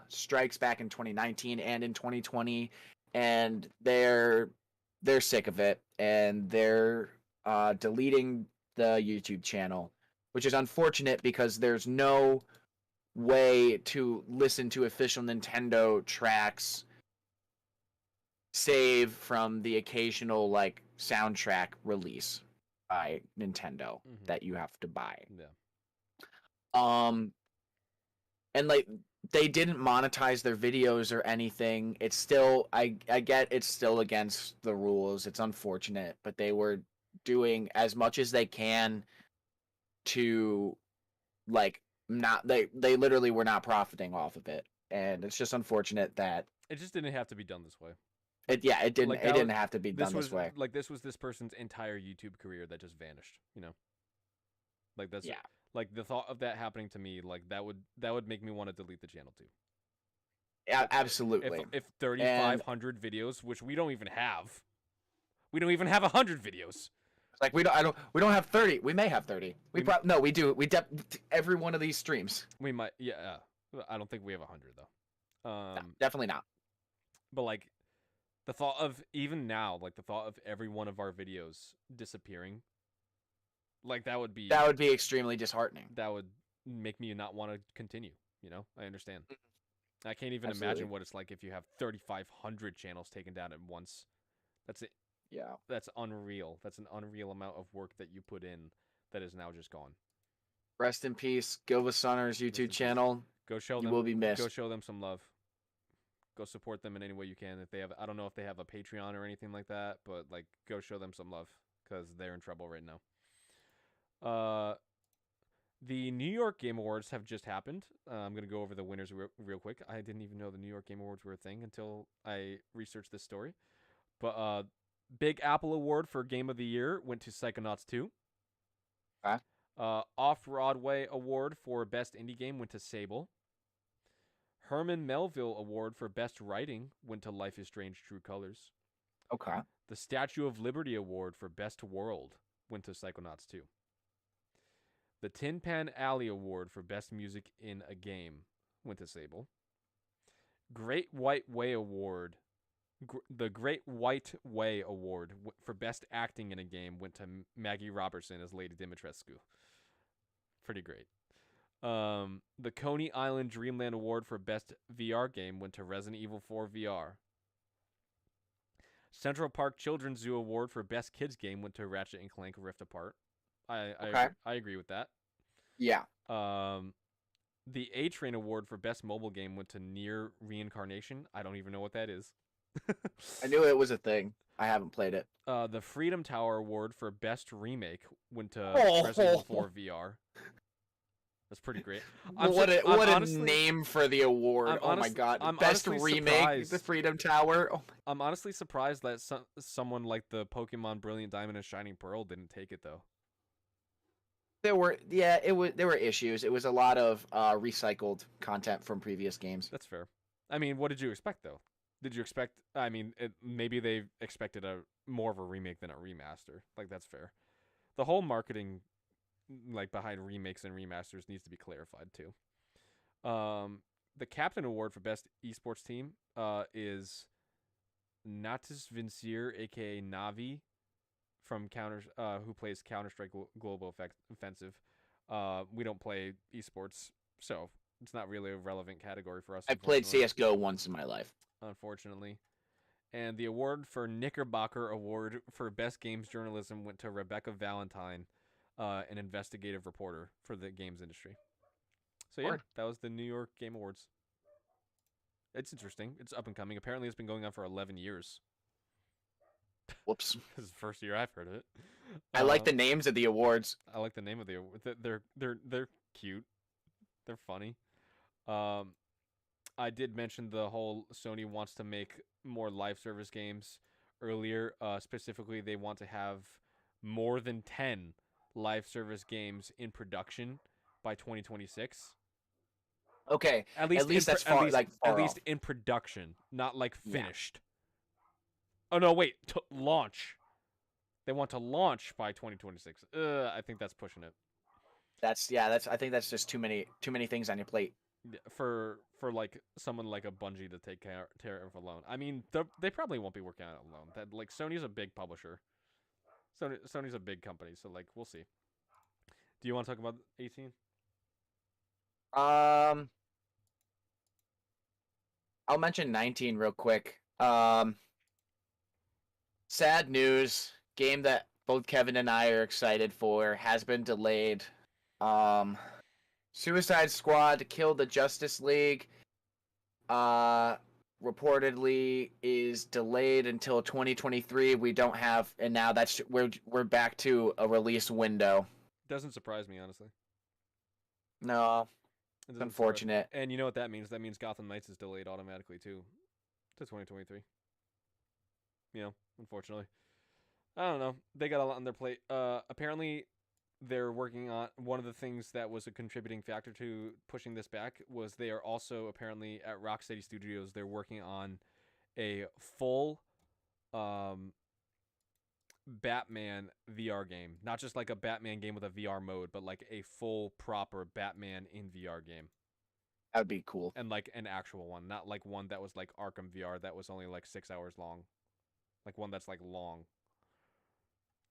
S2: strikes back in 2019 and in 2020, and they're sick of it, and they're deleting the YouTube channel, which is unfortunate because there's no way to listen to official Nintendo tracks save from the occasional like soundtrack release by Nintendo that you have to buy.
S1: Yeah.
S2: And like they didn't monetize their videos or anything. It's still, I get it's still against the rules. It's unfortunate, but they were doing as much as they can to like not they literally were not profiting off of it. And it's just unfortunate that
S1: it just didn't have to be done this way.
S2: It didn't
S1: Like
S2: it didn't have to be done this way.
S1: this was this person's entire YouTube career that just vanished. You know, like that's
S2: Yeah.
S1: like the thought of that happening to me, like that would make me want to delete the channel too.
S2: Yeah, absolutely.
S1: If 3,500 videos, which we don't even have, we don't even have 100 videos.
S2: Like we don't have 30. We may have 30. No, we do. Every one of these streams.
S1: We might, yeah. I don't think we have 100 though.
S2: No, definitely not.
S1: But like the thought of even now, like the thought of every one of our videos disappearing, like that would be
S2: extremely disheartening.
S1: That would make me not want to continue. You know, I understand. I can't even
S2: Absolutely.
S1: imagine what it's like if you have 3,500 channels taken down at once. That's it.
S2: Yeah.
S1: That's unreal. That's an unreal amount of work that you put in that is now just gone.
S2: Rest in peace. Gilva Sunner's YouTube channel.
S1: Go show them.
S2: You will be missed.
S1: Go show them some love. Go support them in any way you can. If they have, I don't know if they have a Patreon or anything like that, but like go show them some love because they're in trouble right now. The New York Game Awards have just happened. I'm going to go over the winners real quick. I didn't even know the New York Game Awards were a thing until I researched this story. But Big Apple Award for Game of the Year went to Psychonauts 2.
S2: Okay.
S1: Off-Broadway Award for Best Indie Game went to Sable. Herman Melville Award for Best Writing went to Life is Strange True Colors.
S2: Okay.
S1: The Statue of Liberty Award for Best World went to Psychonauts 2. The Tin Pan Alley Award for Best Music in a Game went to Sable. Great White Way Award, the Great White Way Award for Best Acting in a Game went to Maggie Robertson as Lady Dimitrescu. Pretty great. The Coney Island Dreamland Award for Best VR Game went to Resident Evil 4 VR. Central Park Children's Zoo Award for Best Kids Game went to Ratchet & Clank Rift Apart. I agree with that.
S2: Yeah.
S1: The A-Train Award for Best Mobile Game went to Nier Reincarnation. I don't even know what that is.
S2: I knew it was a thing. I haven't played it.
S1: The Freedom Tower Award for Best Remake went to Resident Evil 4 VR. That's pretty great.
S2: What a name for the award. Oh my god. Best remake, surprised. The Freedom Tower. Oh my.
S1: I'm honestly surprised that someone like the Pokemon Brilliant Diamond and Shining Pearl didn't take it though.
S2: There were issues. It was a lot of recycled content from previous games.
S1: That's fair. I mean, what did you expect though? Did you expect? I mean, maybe they expected more of a remake than a remaster. Like that's fair. The whole marketing, like behind remakes and remasters, needs to be clarified too. The Captain Award for Best Esports Team is Natis Vincier, aka Navi, from who plays Counter-Strike Global Offensive. We don't play esports, so it's not really a relevant category for us.
S2: I played CS:GO once in my life.
S1: Unfortunately. And the award for Knickerbocker Award for Best Games Journalism went to Rebecca Valentine, an investigative reporter for the games industry. So yeah, that was the New York Game Awards. It's interesting. It's up and coming. Apparently it's been going on for 11 years.
S2: Whoops.
S1: This is the first year I've heard of it.
S2: I like the names of the awards.
S1: I like the name of the award. They're cute. They're funny. I did mention the whole Sony wants to make more live service games earlier. Specifically, they want to have more than 10 live service games in production by 2026.
S2: Okay. At least that's far
S1: at least in production, not like finished. Oh no, wait, launch. They want to launch by 2026. I think that's pushing it.
S2: I think that's just too many things on your plate.
S1: For like someone like a Bungie to take care of alone. I mean, they probably won't be working on it alone. That like Sony's a big publisher. Sony's a big company, so like we'll see. Do you want to talk about 18?
S2: I'll mention 19 real quick. Sad news. Game that both Kevin and I are excited for has been delayed. Suicide Squad Kill the Justice League reportedly is delayed until 2023. We don't have, and now we're back to a release window.
S1: Doesn't surprise me, honestly.
S2: No, it's unfortunate.
S1: And you know what that means? That means Gotham Knights is delayed automatically too, to 2023. Unfortunately. I don't know. They got a lot on their plate. Apparently, they're working on one of the things that was a contributing factor to pushing this back was they are also apparently at Rocksteady Studios. They're working on a full um, Batman VR game, not just like a Batman game with a VR mode, but like a full proper Batman in VR game,
S2: That'd be cool.
S1: and like an actual one, not like one that was like Arkham VR that was only like 6 hours long, like one that's like long.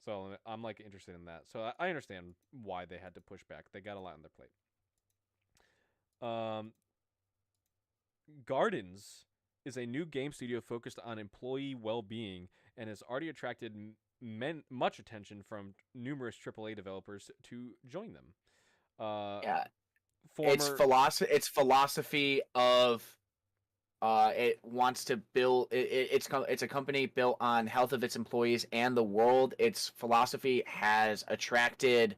S1: So I'm like interested in that. So I understand why they had to push back. They got a lot on their plate. Gardens is a new game studio focused on employee well-being and has already attracted much attention from numerous AAA developers to join them.
S2: Yeah,
S1: Former
S2: Its philosophy of it wants to build it's a company built on health of its employees and the world. Its philosophy has attracted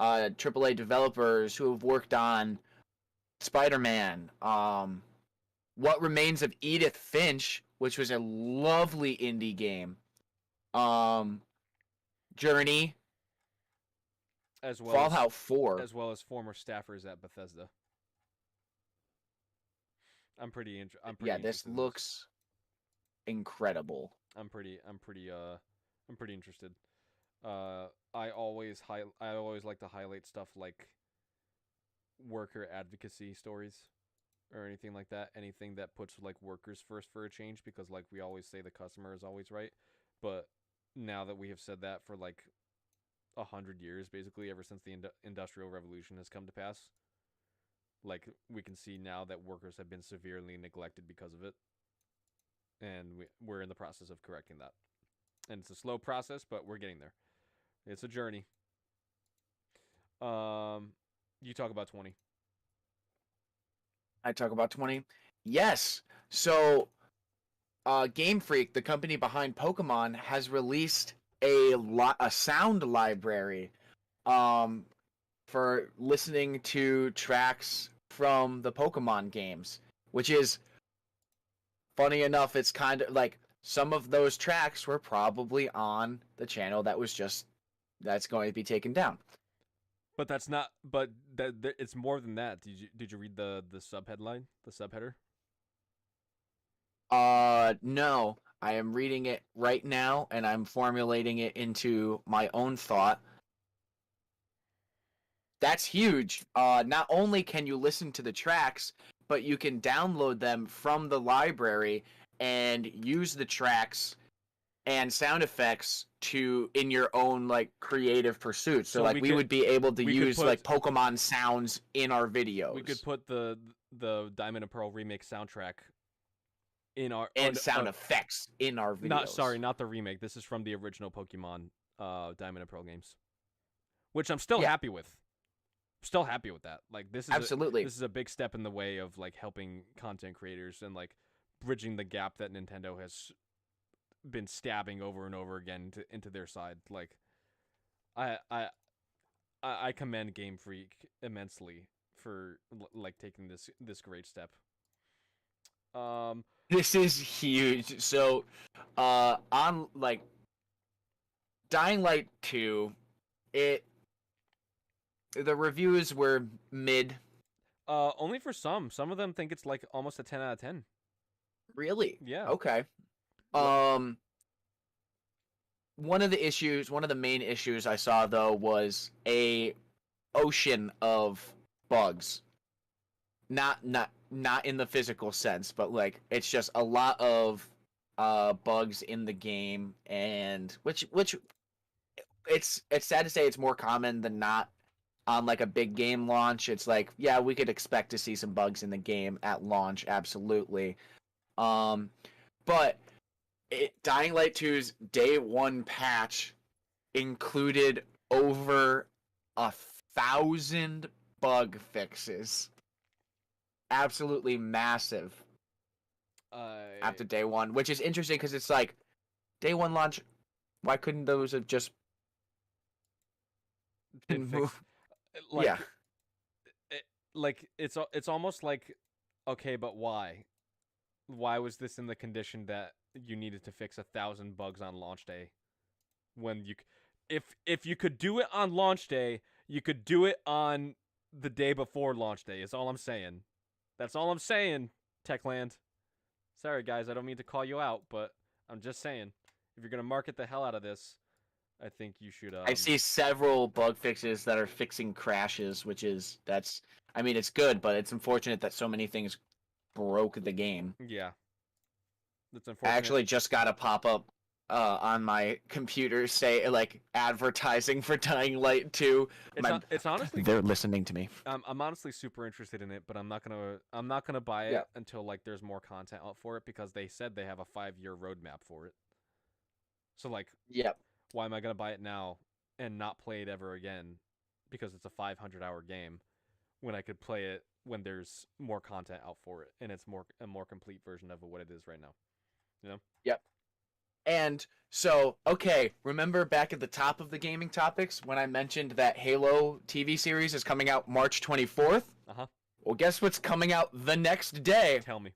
S2: AAA developers who have worked on Spider-Man, What Remains of Edith Finch, which was a lovely indie game, Journey,
S1: as well
S2: Fallout 4.
S1: as well as former staffers at Bethesda. I'm pretty
S2: Yeah, this
S1: interested in
S2: looks incredible.
S1: I'm pretty interested. I always like to highlight stuff like worker advocacy stories or anything like that. Anything that puts like workers first for a change, because like we always say the customer is always right, but now that we have said that for like 100 years, basically ever since the industrial revolution has come to pass, like we can see now that workers have been severely neglected because of it, and we're in the process of correcting that. And it's a slow process, but we're getting there. It's a journey. You talk about 20.
S2: I talk about 20. Yes. So, Game Freak, the company behind Pokemon, has released a sound library for listening to tracks from the Pokemon games, which is funny enough. It's kind of like some of those tracks were probably on the channel that's going to be taken down.
S1: But that's not. But it's more than that. Did you read the subheadline, the subheader?
S2: No. I am reading it right now, and I'm formulating it into my own thought. That's huge. Not only can you listen to the tracks, but you can download them from the library and use the tracks and sound effects in your own like creative pursuits. So like we would be able to use like Pokemon sounds in our videos.
S1: We could put the Diamond and Pearl remake soundtrack in our
S2: sound effects in our videos.
S1: Not the remake. This is from the original Pokemon Diamond and Pearl games, which I'm still happy with. Still happy with that. Like this is a big step in the way of like helping content creators and like bridging the gap that Nintendo has been stabbing over and over again into their side. Like I commend Game Freak immensely for like taking this great step.
S2: This is huge. So on like Dying Light 2, the reviews were mid.
S1: Only for some. Some of them think it's like almost a 10 out of 10.
S2: Really?
S1: Yeah.
S2: Okay. One of the main issues I saw though was a ocean of bugs. Not in the physical sense, but like it's just a lot of bugs in the game, and which it's sad to say it's more common than not on like a big game launch. It's like, yeah, we could expect to see some bugs in the game at launch, absolutely. But Dying Light 2's day one patch included over 1,000 bug fixes. Absolutely massive. After day one, which is interesting because it's like day one launch. Why couldn't those have just been moved?
S1: Like, yeah, it's almost like, okay, but why? why was this in the condition that you needed to fix 1,000 bugs on launch day? When if you could do it on launch day, you could do it on the day before launch day. Is all I'm saying. That's all I'm saying, Techland. Sorry, guys, I don't mean to call you out, but I'm just saying, if you're gonna market the hell out of this, I think you should.
S2: I see several bug fixes that are fixing crashes, I mean, it's good, but it's unfortunate that so many things broke the game.
S1: Yeah, that's unfortunate.
S2: I actually just got a pop-up on my computer say like advertising for Dying Light 2.
S1: It's honestly
S2: they're listening to me.
S1: I'm honestly super interested in it, but I'm not gonna buy it until like there's more content out for it, because they said they have a 5-year roadmap for it. So like, why am I gonna buy it now and not play it ever again because it's a 500-hour game when I could play it when there's more content out for it and it's a more complete version of what it is right now, you know?
S2: Yep. And so, okay, remember back at the top of the gaming topics when I mentioned that Halo TV series is coming out March 24th?
S1: Uh-huh.
S2: Well, guess what's coming out the next day?
S1: Tell me.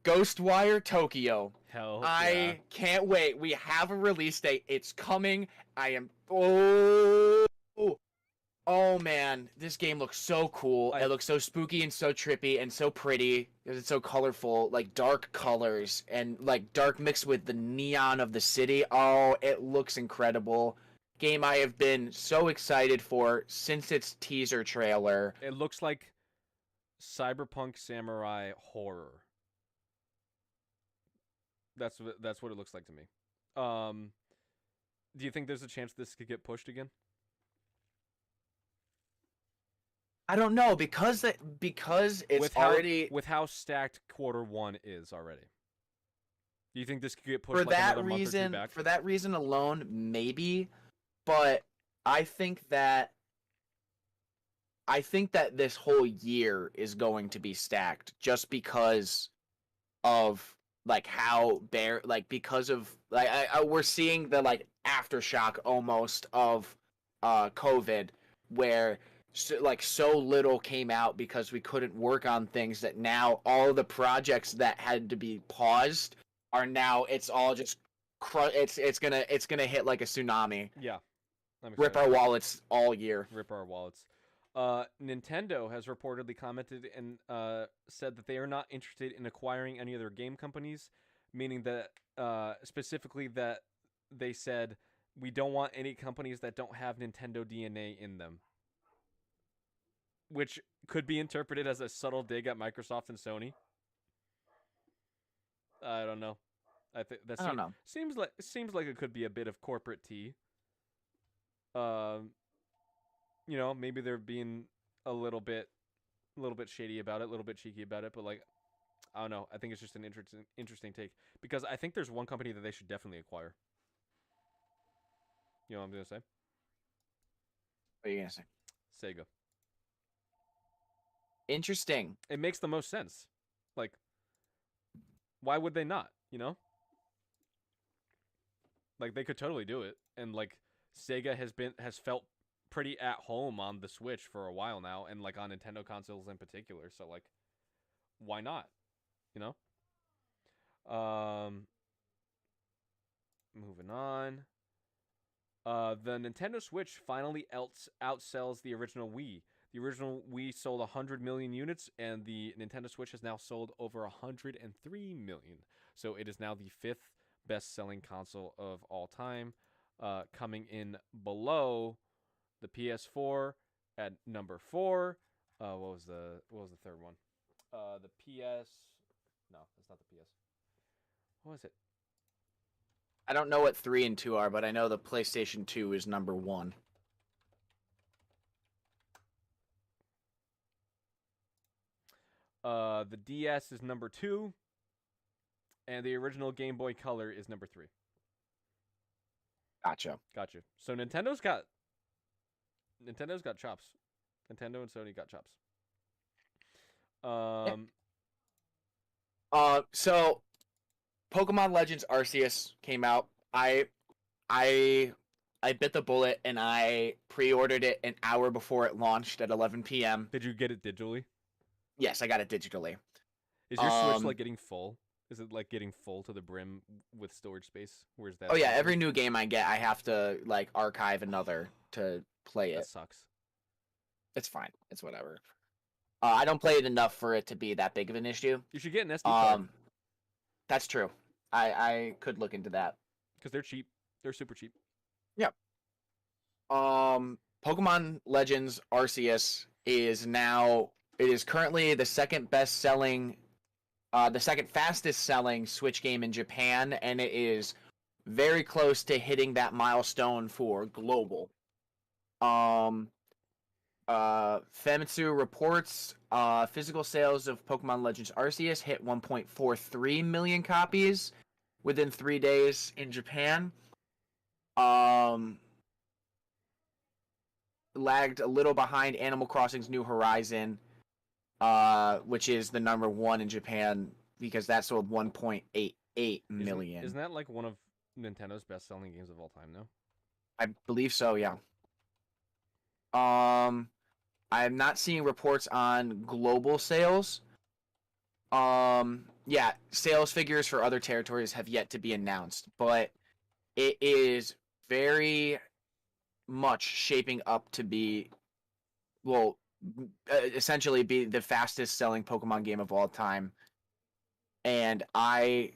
S2: Ghostwire Tokyo.
S1: Hell
S2: I can't wait. We have a release date. It's coming. Oh man, this game looks so cool. It looks so spooky and so trippy and so pretty because it's so colorful, like dark colors and like dark mixed with the neon of the city. Oh, it looks incredible. Game I have been so excited for since its teaser trailer.
S1: It looks like cyberpunk samurai horror. That's what it looks like to me. Do you think there's a chance this could get pushed again?
S2: I don't know because it's already
S1: with how stacked Q1 is already. Do you think this could get pushed
S2: for
S1: like
S2: that
S1: another
S2: reason?
S1: Month or two back?
S2: For that reason alone, maybe. But I think that this whole year is going to be stacked just because of like how because of like we're seeing the like aftershock almost of COVID where so little came out because we couldn't work on things that now all the projects that had to be paused are now it's all just it's gonna hit like a tsunami.
S1: Yeah.
S2: Rip our wallets all year.
S1: Rip our wallets. Nintendo has reportedly commented and said that they are not interested in acquiring any other game companies, meaning that specifically that they said we don't want any companies that don't have Nintendo DNA in them. Which could be interpreted as a subtle dig at Microsoft and Sony. I don't know. I don't know. Seems like it could be a bit of corporate tea. You know, maybe they're being a little bit shady about it, a little bit cheeky about it, but like, I don't know. I think it's just an interesting take because I think there's one company that they should definitely acquire. You know what I'm gonna say?
S2: What are you gonna say?
S1: Sega.
S2: Interesting.
S1: It makes the most sense. Like, why would they not? You know? Like, they could totally do it. And like, Sega has felt pretty at home on the Switch for a while now, and like on Nintendo consoles in particular. So like, why not? You know? Moving on. The Nintendo Switch finally outsells the original Wii. The original Wii sold 100 million units, and the Nintendo Switch has now sold over 103 million. So it is now the 5th best-selling console of all time, coming in below the PS4 at number 4. What was the third one? The PS. No, that's not the PS. What was it?
S2: I don't know what 3 and 2 are, but I know the PlayStation 2 is number 1.
S1: The DS is number 2, and the original Game Boy Color is number 3.
S2: Gotcha.
S1: So Nintendo's got chops. Nintendo and Sony got chops.
S2: So Pokemon Legends Arceus came out. I bit the bullet and I pre-ordered it an hour before it launched at 11 p.m.
S1: Did you get it digitally?
S2: Yes, I got it digitally.
S1: Is your Switch like getting full? Is it like getting full to the brim with storage space? Where's that?
S2: Oh yeah, every new game I get, I have to like archive another to play it.
S1: That sucks.
S2: It's fine. It's whatever. I don't play it enough for it to be that big of an issue.
S1: You should get an SD card.
S2: That's true. I could look into that.
S1: Because they're cheap. They're super cheap.
S2: Yep. Pokemon Legends Arceus is currently the second fastest selling Switch game in Japan, and it is very close to hitting that milestone for global. Famitsu reports physical sales of Pokemon Legends Arceus hit 1.43 million copies within 3 days in Japan. Lagged a little behind Animal Crossing's New Horizon, which is the number one in Japan because that sold 1.88 million.
S1: Isn't that like one of Nintendo's best-selling games of all time, no?
S2: I believe so, yeah. I'm not seeing reports on global sales. Yeah, sales figures for other territories have yet to be announced, but it is very much shaping up to be, well, essentially be the fastest selling Pokemon game of all time. And I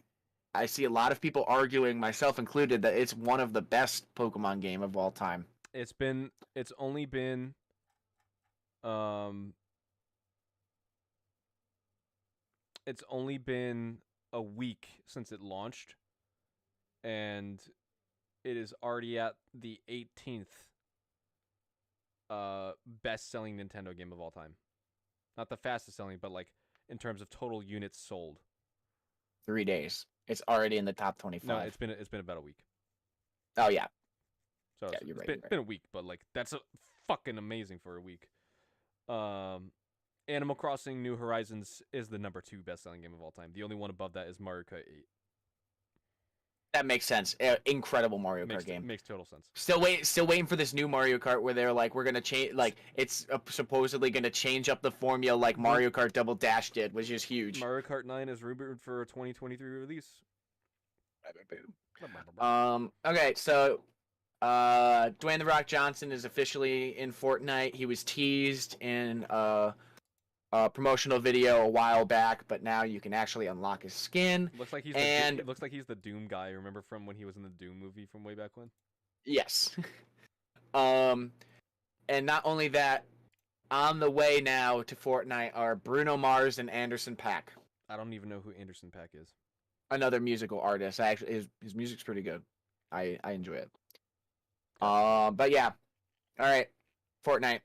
S2: see a lot of people arguing, myself included, that it's one of the best Pokemon game of all time.
S1: It's only been a week since it launched, and it is already at the 18th best-selling Nintendo game of all time. Not the fastest-selling, but like in terms of total units sold.
S2: 3 days. It's already in the top 25.
S1: No, it's been about a week.
S2: Oh yeah.
S1: So
S2: yeah,
S1: it's been a week, but like that's fucking amazing for a week. Animal Crossing New Horizons is the number 2 best-selling game of all time. The only one above that is Mario Kart 8.
S2: That makes sense. Incredible Mario Kart game.
S1: Makes total sense.
S2: Still waiting for this new Mario Kart where they're like, we're gonna change, like it's supposedly gonna change up the formula like Mario Kart Double Dash did, which is huge.
S1: Mario Kart 9 is rumored for a 2023 release.
S2: Okay, so Dwayne The Rock Johnson is officially in Fortnite. He was teased in a promotional video a while back, but now you can actually unlock his skin.
S1: Looks like he's the Doom guy. Remember from when he was in the Doom movie from way back when?
S2: Yes. And not only that, on the way now to Fortnite are Bruno Mars and Anderson .Paak.
S1: I don't even know who Anderson .Paak is.
S2: Another musical artist. His music's pretty good. I enjoy it. But yeah. All right. Fortnite.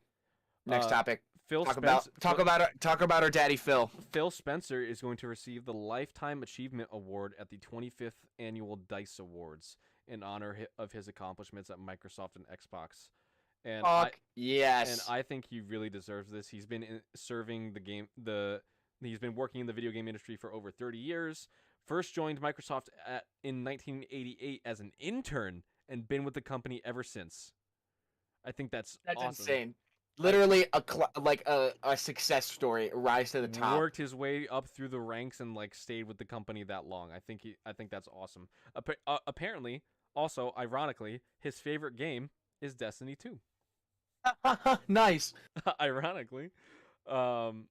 S2: Next topic. Talk about our daddy Phil.
S1: Phil Spencer is going to receive the Lifetime Achievement Award at the 25th Annual DICE Awards in honor of his accomplishments at Microsoft and Xbox. And
S2: yes.
S1: And I think he really deserves this. He's been he's been working in the video game industry for over 30 years. First joined Microsoft in 1988 as an intern and been with the company ever since. I think that's awesome.
S2: Insane. Literally a success story, rise to the top.
S1: Worked his way up through the ranks and like stayed with the company that long. I think that's awesome. Apparently, also ironically, his favorite game is Destiny 2.
S2: Nice.
S1: Ironically, Sony.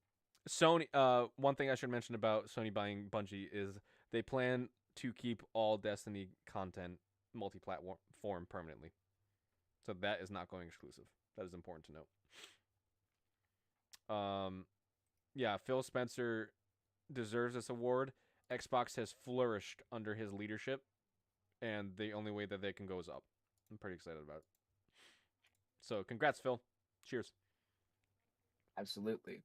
S1: One thing I should mention about Sony buying Bungie is they plan to keep all Destiny content multi-platform permanently. So that is not going exclusive. That is important to note. Yeah, Phil Spencer deserves this award. Xbox has flourished under his leadership, and the only way that they can go is up. I'm pretty excited about it. So, congrats, Phil. Cheers.
S2: Absolutely.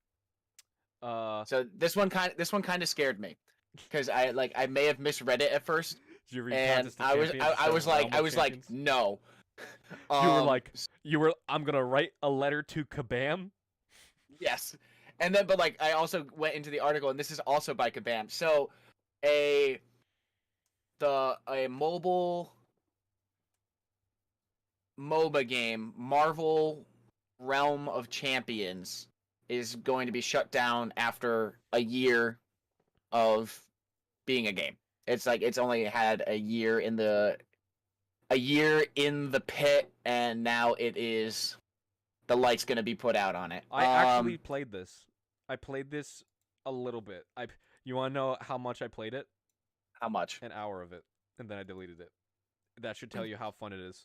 S2: So this one kind of scared me because I may have misread it at first, and I was like no.
S1: I'm gonna write a letter to Kabam.
S2: Yes, and then but I also went into the article, and this is also by Kabam. So, a mobile MOBA game, Marvel Realm of Champions, is going to be shut down after a year of being a game. It's like it's only had a year in the pit, and now the light's gonna be put out on it.
S1: I actually played this. I played this a little bit. You want to know how much I played it?
S2: How much?
S1: An hour of it, and then I deleted it. That should tell you how fun it is.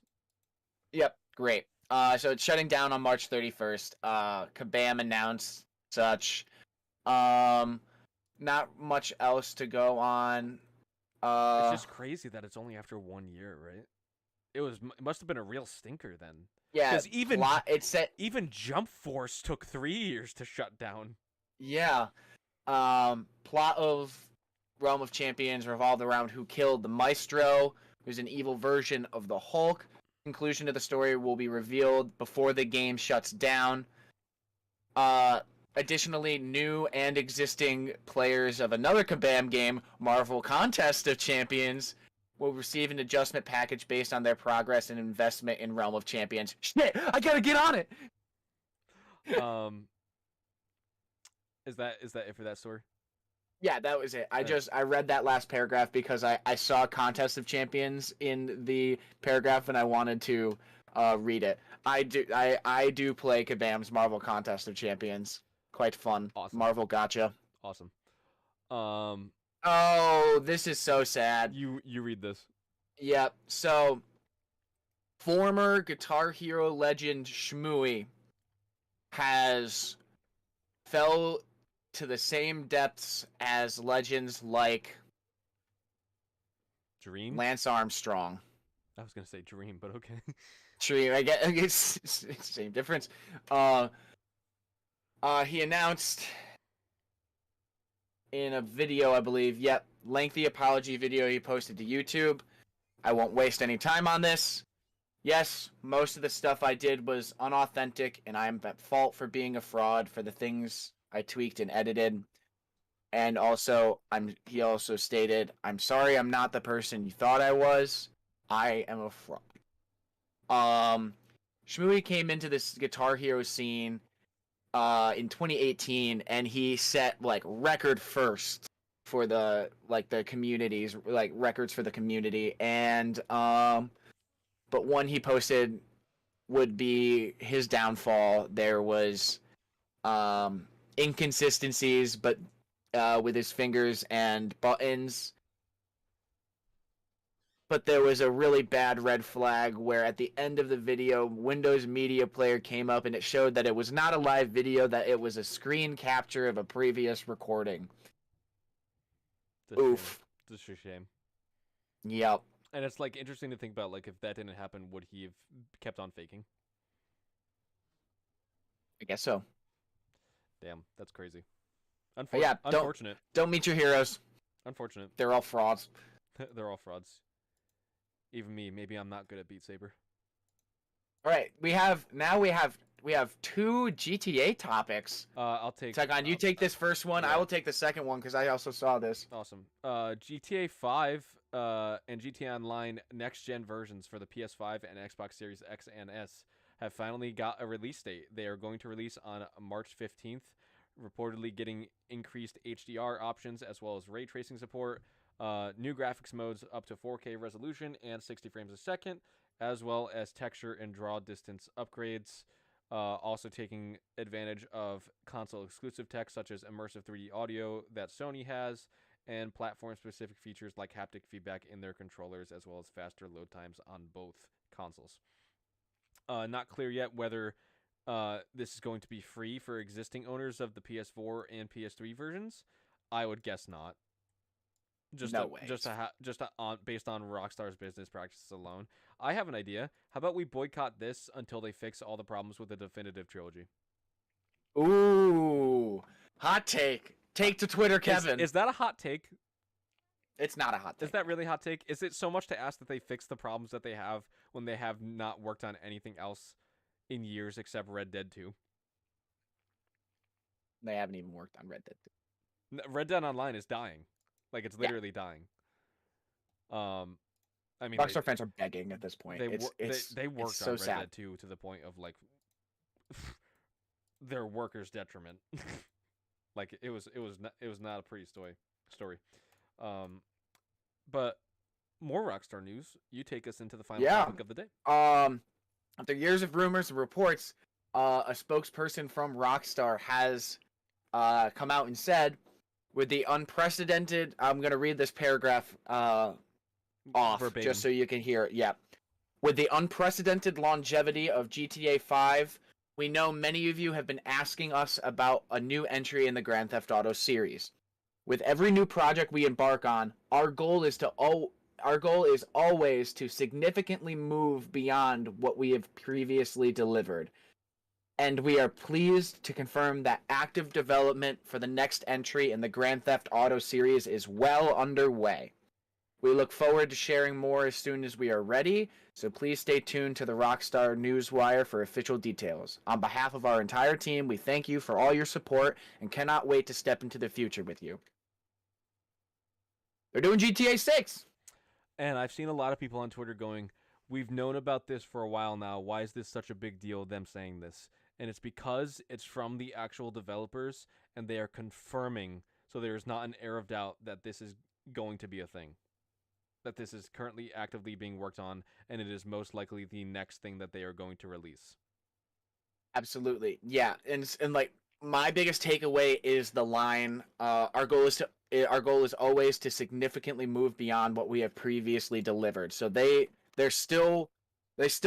S2: Yep, great. So it's shutting down on March 31st. Kabam announced such. Not much else to go on.
S1: It's just crazy that it's only after 1 year, right? It must have been a real stinker then.
S2: Yeah,
S1: because even Jump Force took 3 years to shut down.
S2: Yeah. Plot of Realm of Champions revolved around who killed the Maestro, who's an evil version of the Hulk. Conclusion to the story will be revealed before the game shuts down. Additionally, new and existing players of another Kabam game, Marvel Contest of Champions, will receive an adjustment package based on their progress and investment in Realm of Champions. Shit, I gotta get on it!
S1: Is that it for that story?
S2: Yeah, that was it. I read that last paragraph because I saw Contest of Champions in the paragraph and I wanted to read it. I do play Kabam's Marvel Contest of Champions. Quite fun.
S1: Awesome.
S2: Marvel gotcha.
S1: Awesome.
S2: Oh, this is so sad.
S1: You read this.
S2: Yep. So, former Guitar Hero legend Shmooey fell to the same depths as legends like
S1: Dream?
S2: Lance Armstrong.
S1: I was gonna say Dream, but okay.
S2: Dream, I guess it's the same difference. He announced in a video, I believe, lengthy apology video he posted to YouTube. I won't waste any time on this. Yes, most of the stuff I did was unauthentic, and I am at fault for being a fraud for the things I tweaked and edited. And also, he also stated, I'm sorry I'm not the person you thought I was. I am a fraud. Shmooey came into this Guitar Hero scene in 2018, and he set record first for the communities, records for the community, and but one he posted would be his downfall. There was inconsistencies, but with his fingers and buttons. But there was a really bad red flag where at the end of the video, Windows Media Player came up and it showed that it was not a live video, that it was a screen capture of a previous recording. Oof.
S1: It's a shame.
S2: Yep.
S1: And it's interesting to think about if that didn't happen, would he have kept on faking?
S2: I guess so.
S1: Damn, that's crazy.
S2: Unfortunate. Don't meet your heroes.
S1: Unfortunate.
S2: They're all frauds.
S1: They're all frauds. Even me. Maybe I'm not good at Beat Saber.
S2: All right, we have 2 GTA topics.
S1: I'll take.
S2: Tagon, you take this first one.
S1: Yeah.
S2: I will take the second one because I also saw this.
S1: Awesome. GTA 5 and GTA Online next gen versions for the PS5 and Xbox Series X and S have finally got a release date. They are going to release on March 15th, reportedly getting increased HDR options as well as ray tracing support, new graphics modes up to 4K resolution and 60 frames a second, as well as texture and draw distance upgrades. Also taking advantage of console exclusive tech such as immersive 3D audio that Sony has, and platform-specific features like haptic feedback in their controllers, as well as faster load times on both consoles. Not clear yet whether this is going to be free for existing owners of the PS4 and PS3 versions. I would guess not. Based on Rockstar's business practices alone. I have an idea. How about we boycott this until they fix all the problems with the definitive trilogy?
S2: Ooh, hot take. Take to Twitter, Kevin.
S1: Is that a hot take?
S2: It's not a hot take.
S1: Is that really a hot take? Is it so much to ask that they fix the problems that they have when they have not worked on anything else in years except Red Dead 2?
S2: They haven't even worked on Red Dead 2.
S1: Red Dead Online is dying. It's literally dying. I mean,
S2: Rockstar fans are begging at this point.
S1: They worked on
S2: so
S1: Red Dead 2 to the point of their workers' detriment. It was not a pretty story. story. Um, but more Rockstar news. You take us into the final
S2: Yeah.
S1: topic of the day.
S2: After years of rumors and reports, a spokesperson from Rockstar has come out and said, with the unprecedented, I'm going to read this paragraph off
S1: Verbatim.
S2: just so you can hear it. Yeah. With the unprecedented longevity of GTA 5, we know many of you have been asking us about a new entry in the Grand Theft Auto series. With every new project we embark on, our goal is always to significantly move beyond what we have previously delivered. And we are pleased to confirm that active development for the next entry in the Grand Theft Auto series is well underway. We look forward to sharing more as soon as we are ready, so please stay tuned to the Rockstar Newswire for official details. On behalf of our entire team, we thank you for all your support and cannot wait to step into the future with you. They're doing GTA 6!
S1: And I've seen a lot of people on Twitter going, we've known about this for a while now. Why is this such a big deal, them saying this? And it's because it's from the actual developers, and they are confirming, so there's not an air of doubt that this is going to be a thing. That this is currently actively being worked on, and it is most likely the next thing that they are going to release.
S2: Absolutely. Yeah, and like my biggest takeaway is the line our goal is always to significantly move beyond what we have previously delivered. So they still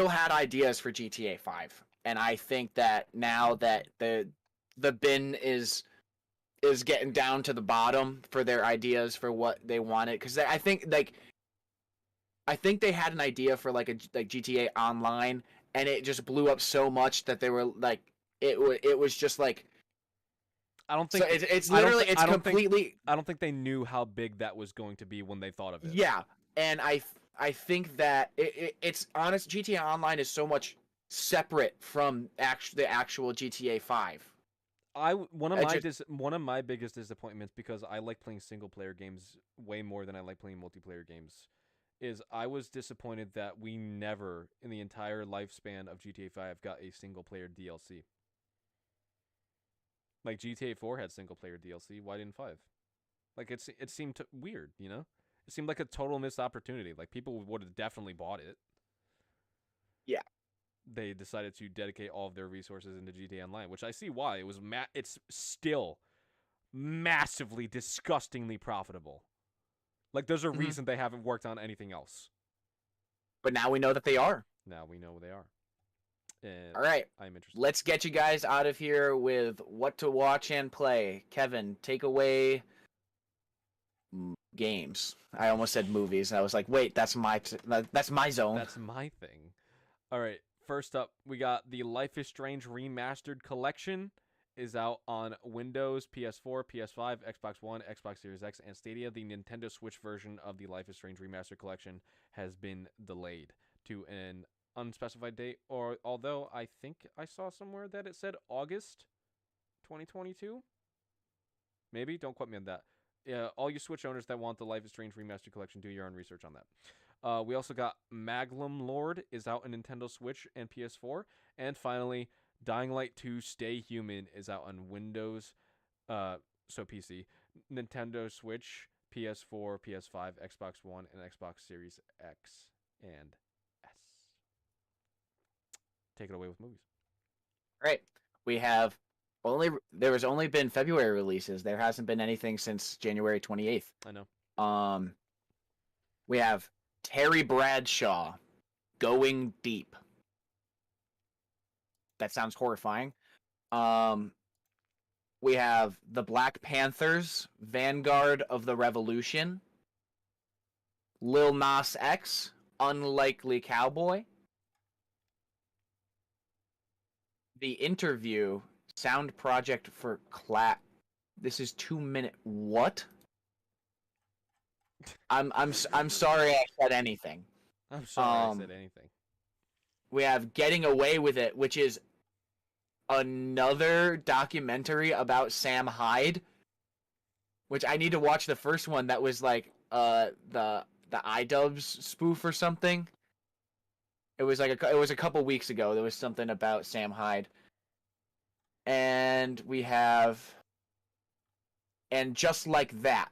S2: had ideas for GTA 5. And I think that now that the bin is getting down to the bottom for their ideas for what they wanted, cuz I think they had an idea for like GTA Online, and it just blew up so much that they were like it was just like
S1: I don't think
S2: so it's literally it's completely.
S1: I don't think they knew how big that was going to be when they thought of it.
S2: Yeah, and I think that it's honest. GTA Online is so much separate from the actual GTA 5.
S1: One of my biggest disappointments, because I like playing single player games way more than I like playing multiplayer games, is I was disappointed that we never in the entire lifespan of GTA 5 got a single player DLC. Like GTA 4 had single player DLC, why didn't 5? Like it seemed weird, you know? It seemed like a total missed opportunity. Like people would have definitely bought it.
S2: Yeah.
S1: They decided to dedicate all of their resources into GTA Online, which I see why. It's still massively disgustingly profitable. Like there's a reason they haven't worked on anything else.
S2: But now we know that they are.
S1: Now we know they are. And
S2: all right,
S1: I'm interested.
S2: Let's get you guys out of here with what to watch and play. Kevin, take away games. I almost said movies. I was like, wait, that's my zone.
S1: That's my thing. All right, first up, we got the Life is Strange Remastered Collection. Is out on Windows, PS4, PS5, Xbox One, Xbox Series X, and Stadia. The Nintendo Switch version of the Life is Strange Remastered Collection has been delayed to an unspecified date, or although I think I saw somewhere that it said August 2022. Maybe, don't quote me on that. Yeah, all you Switch owners that want the Life is Strange Remastered Collection, do your own research on that. We also got Magnum Lord is out on Nintendo Switch and PS4, and finally, Dying Light 2 Stay Human is out on Windows, so PC, Nintendo Switch, PS4, PS5, Xbox One, and Xbox Series X and S. Take it away with movies.
S2: All right. We have there has only been February releases. There hasn't been anything since January 28th.
S1: I know.
S2: We have Terry Bradshaw, Going Deep. That sounds horrifying. We have the Black Panthers, Vanguard of the Revolution, Lil Nas X, Unlikely Cowboy, The Interview, sound project for This is 2 minute. What? I'm sorry I said anything.
S1: I'm sorry I said anything.
S2: We have Getting Away with It, which is another documentary about Sam Hyde, which I need to watch the first one. That was like the iDubbbz spoof or something. It was a couple weeks ago. There was something about Sam Hyde. And we have And Just Like That,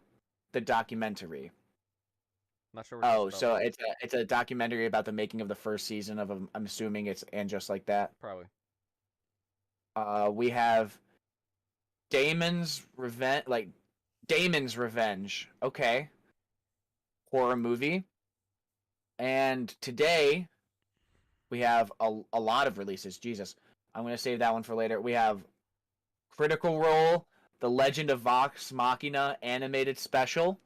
S2: the documentary.
S1: Not sure what
S2: Oh,
S1: it's
S2: so
S1: about.
S2: it's a documentary about the making of the first season of I'm assuming it's And Just Like That.
S1: Probably.
S2: We have Damon's Revenge. Okay. Horror movie. And today we have a lot of releases. Jesus. I'm going to save that one for later. We have Critical Role, The Legend of Vox Machina animated special.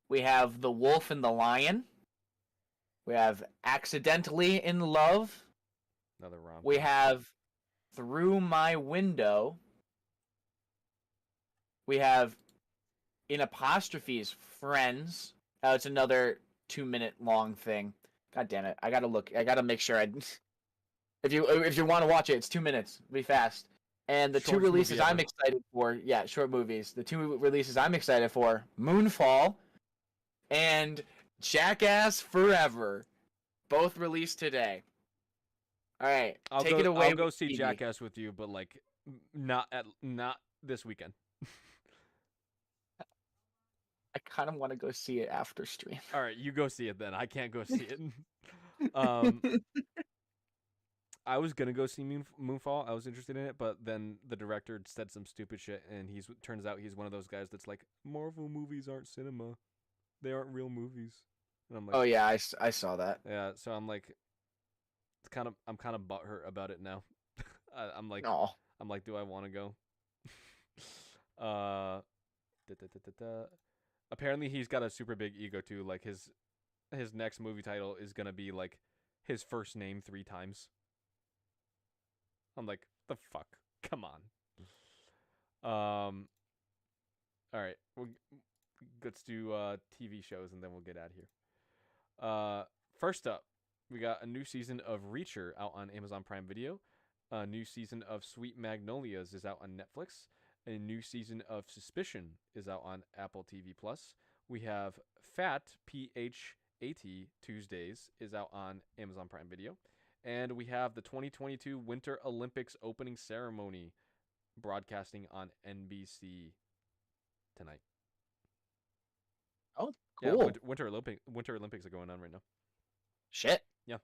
S2: We have The Wolf and the Lion. We have Accidentally in Love.
S1: Another rom.
S2: We have Through My Window. We have in apostrophes Friends. Oh, it's another 2-minute long thing. God damn it! I gotta make sure If you want to watch it, it's 2 minutes. Be fast. And the
S1: Shortest
S2: two releases
S1: movie ever.
S2: I'm excited for, yeah, short movies. The two releases I'm excited for: Moonfall and Jackass Forever, both released today. All right, take it away.
S1: I'll go
S2: with
S1: see
S2: TV.
S1: Jackass with you, but like not this weekend.
S2: I kind of want to go see it after stream.
S1: All right, you go see it then. I can't go see it. I was gonna go see Moonfall. I was interested in it, but then the director said some stupid shit, and turns out he's one of those guys that's like, Marvel movies aren't cinema, they aren't real movies. And I'm like,
S2: Oh yeah, I saw that.
S1: yeah. So I'm like, I'm kind of butthurt about it now. I'm like,
S2: Oh,
S1: do I want to go? Apparently he's got a super big ego too. Like his next movie title is gonna be like his first name 3 times. I'm like, the fuck? Come on. All right, let's do TV shows and then we'll get out of here. First up, we got a new season of Reacher out on Amazon Prime Video. A new season of Sweet Magnolias is out on Netflix. A new season of Suspicion is out on Apple TV Plus. We have Fat PHAT Tuesdays is out on Amazon Prime Video. And we have the 2022 Winter Olympics opening ceremony broadcasting on NBC tonight.
S2: oh,
S1: Yeah,
S2: cool.
S1: Winter Olympics are going on right now.
S2: Shit.
S1: Yeah.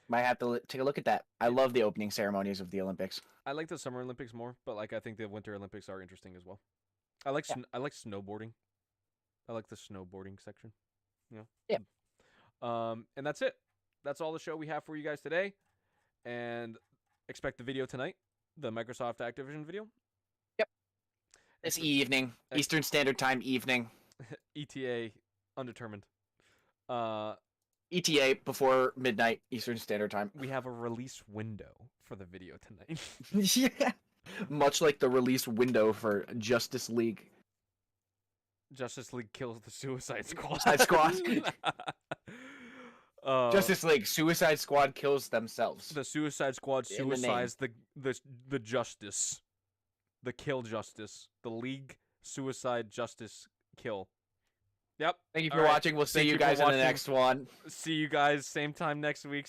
S2: Might have to take a look at that. I love the opening ceremonies of the Olympics.
S1: I like the Summer Olympics more, but like I think the Winter Olympics are interesting as well. I like snowboarding. I like the snowboarding section.
S2: Yeah.
S1: And that's it. That's all the show we have for you guys today. And expect the video tonight, the Microsoft Activision video.
S2: Yep. This evening, Eastern Standard Time evening.
S1: ETA undetermined.
S2: ETA before midnight Eastern Standard Time.
S1: We have a release window for the video tonight.
S2: Yeah. Much like the release window for Justice League.
S1: Justice League kills the Suicide Squad.
S2: Suicide Squad. Justice League, Suicide Squad kills themselves.
S1: The Suicide Squad suicides the Justice. The kill Justice. The League Suicide Justice kill. Yep.
S2: Thank you for watching. We'll see you guys in the next one.
S1: See you guys same time next week.